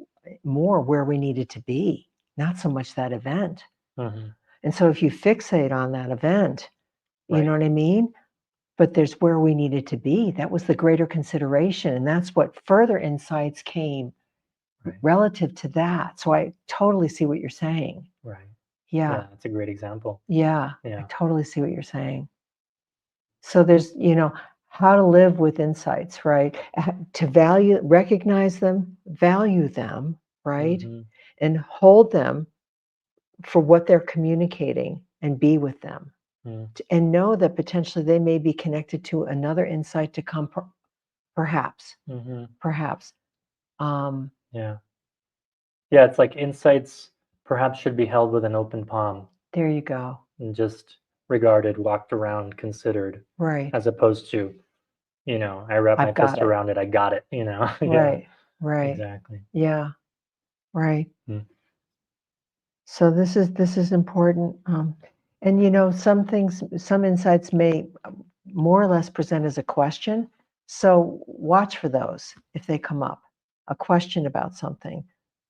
B: more where we needed to be, not so much that event.
A: Mhm.
B: And so if you fixate on that event, you know
A: Right.
B: what I mean? But there's where we needed to be. That was the greater consideration. And that's what further insights came
A: Right.
B: relative to that. So I totally see what you're saying.
A: Right.
B: Yeah.
A: Yeah, that's a great example.
B: Yeah. I
A: Yeah.
B: totally see what you're saying. So there's, how to live with insights, right? To recognize them, value them, right?
A: Mhm.
B: And hold them for what they're communicating and be with them.
A: Mm.
B: And know that potentially they may be connected to another insight to come, perhaps,
A: Mhm.
B: perhaps. Um,
A: Yeah. Yeah, it's like insights perhaps should be held with an open palm
B: there you go.
A: and just regarded, walked around, considered,
B: Right.
A: as opposed to, I wrap my
B: I've got
A: fist
B: it.
A: around it, I got it, Yeah,
B: Right. Right.
A: exactly.
B: Yeah. Right.
A: Mm.
B: So this is important. And some things, some insights may more or less present as a question. So watch for those if they come up. A question about something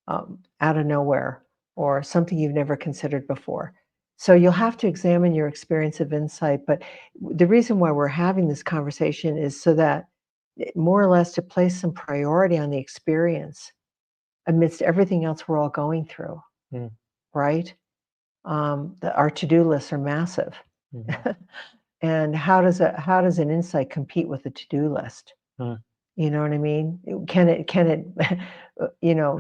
B: out of nowhere or something you've never considered before. So you'll have to examine your experience of insight. But the reason why we're having this conversation is so that more or less to place some priority on the experience amidst everything else we're all going through,
A: Mm.
B: right? Our to-do lists are massive.
A: Mhm.
B: And how does an insight compete with a to-do list?
A: Mm.
B: You know what I mean? Can it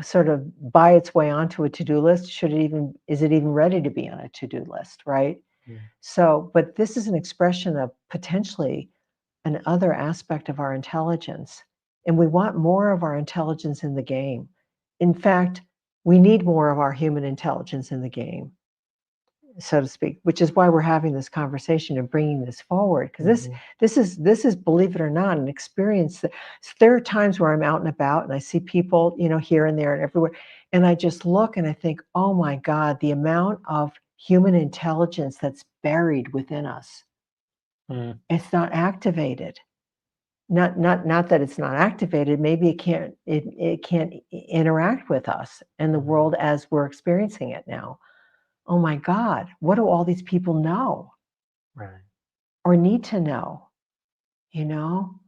B: sort of buy its way onto a to-do list? Is it even ready to be on a to-do list, right?
A: Mm.
B: So, but this is an expression of potentially an other aspect of our intelligence. And we want more of our intelligence in the game. In fact, we need more of our human intelligence in the game, so to speak, which is why we're having this conversation and bringing this forward. Because
A: Mhm.
B: this is, believe it or not, an experience that there are times where I'm out and about and I see people, here and there and everywhere, and I just look and I think, oh my God, the amount of human intelligence that's buried within us.
A: Mm.
B: It's not activated. Not that it's not activated. Maybe it can't interact with us and the
A: Mhm.
B: world as we're experiencing it now. Oh my God, what do all these people know
A: Right.
B: or need to know? You know?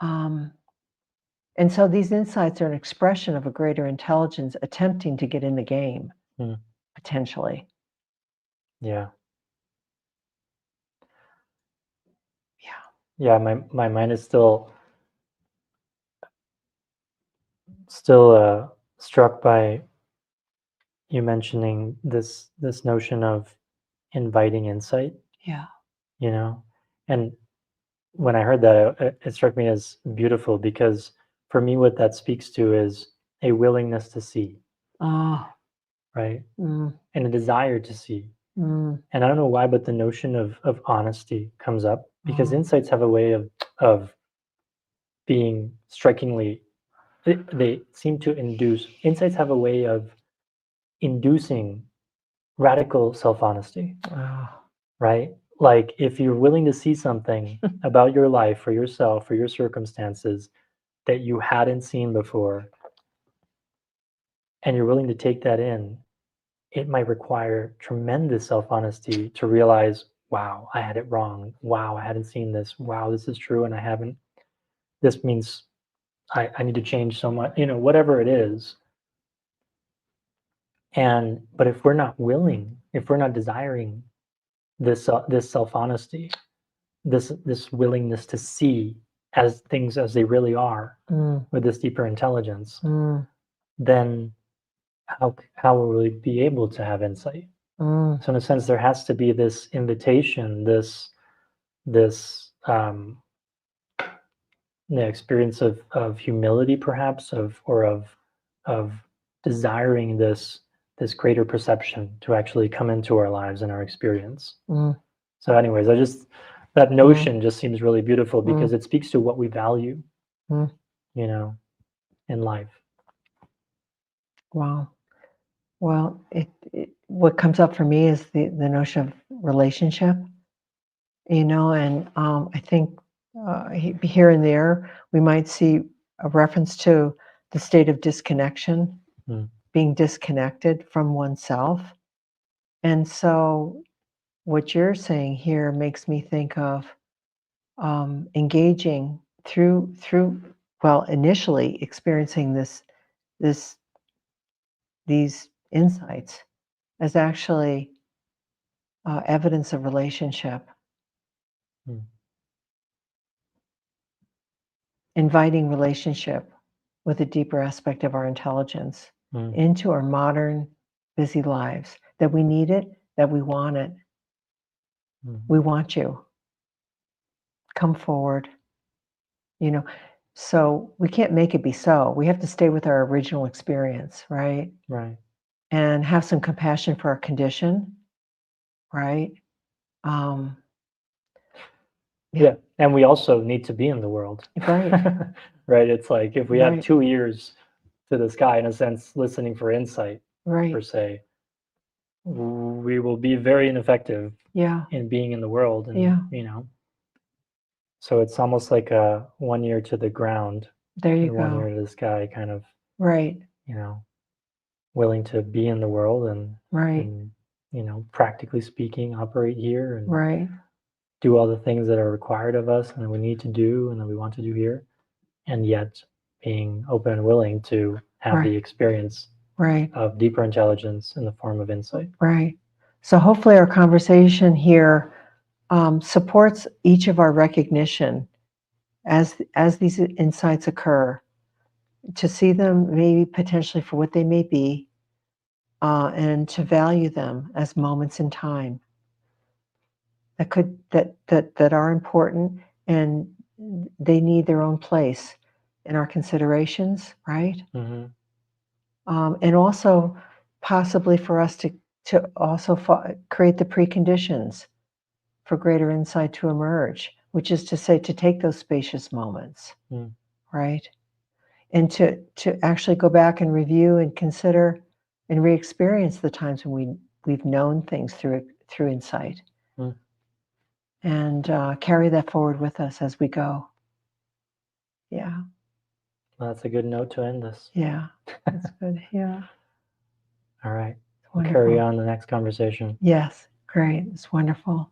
B: Um, and so these insights are an expression of a greater intelligence attempting to get in the game,
A: Mm.
B: potentially.
A: Yeah.
B: Yeah.
A: Yeah, my mind is still struck by you mentioning this notion of inviting insight,
B: Yeah.
A: you know? And when I heard that, it struck me as beautiful because for me, what that speaks to is a willingness to see,
B: Oh,
A: right?
B: mm,
A: And a desire to see.
B: mm,
A: And I don't know why, but the notion of honesty comes up because
B: oh,
A: insights have a way of being strikingly, they seem to induce, insights have a way of inducing radical self honesty,
B: oh.
A: right? Like if you're willing to see something about your life or yourself or your circumstances, that you hadn't seen before, and you're willing to take that in, it might require tremendous self-honesty to realize, wow, I had it wrong. Wow, I hadn't seen this. Wow, this is true and I haven't. This means I need to change so much, whatever it is. But if we're not willing, if we're not desiring this self-honesty, this willingness to see as things as they really are with this deeper intelligence, then how will we be able to have insight? So in a sense, there has to be this invitation, this the experience of humility, perhaps, of desiring this greater perception to actually come into our lives and our experience. So anyways, that notion just seems really beautiful because it speaks to what we value, in life.
B: Wow. Well, what comes up for me is the notion of relationship, and I think here and there we might see a reference to the state of disconnection, being disconnected from oneself. And so what you're saying here makes me think of engaging through well, initially experiencing these insights as actually evidence of relationship, inviting relationship with a deeper aspect of our intelligence into our modern busy lives, that we need it, that we want it. We want you. Come forward. So we can't make it be so. We have to stay with our original experience, right?
A: Right.
B: And have some compassion for our condition, right?
A: Yeah. And we also need to be in the world.
B: Right.
A: Right. It's like if we have
B: Right.
A: 2 ears to the sky, in a sense, listening for insight,
B: Right.
A: per se, we will be very ineffective
B: Yeah.
A: in being in the world. And,
B: Yeah.
A: So it's almost like a 1 ear to the ground,
B: There you
A: and 1
B: go.
A: ear to the sky, kind of,
B: Right.
A: willing to be in the world and,
B: Right.
A: practically speaking, operate here and
B: Right.
A: do all the things that are required of us and that we need to do and that we want to do here, and yet being open and willing to have the experience
B: Right.
A: of deeper intelligence in the form of insight.
B: Right. So hopefully our conversation here supports each of our recognition as these insights occur, to see them maybe potentially for what they may be, and to value them as moments in time that are important, and they need their own place in our considerations, right? And also possibly for us to also create the preconditions for greater insight to emerge, which is to say, to take those spacious moments, right? And to actually go back and review and consider and re-experience the times when we've known things through insight, and carry that forward with us as we go. Yeah.
A: Well, that's a good note to end this.
B: Yeah, that's good. Yeah.
A: All right. We'll
B: Wonderful.
A: carry on the next conversation.
B: Yes, great. It's wonderful.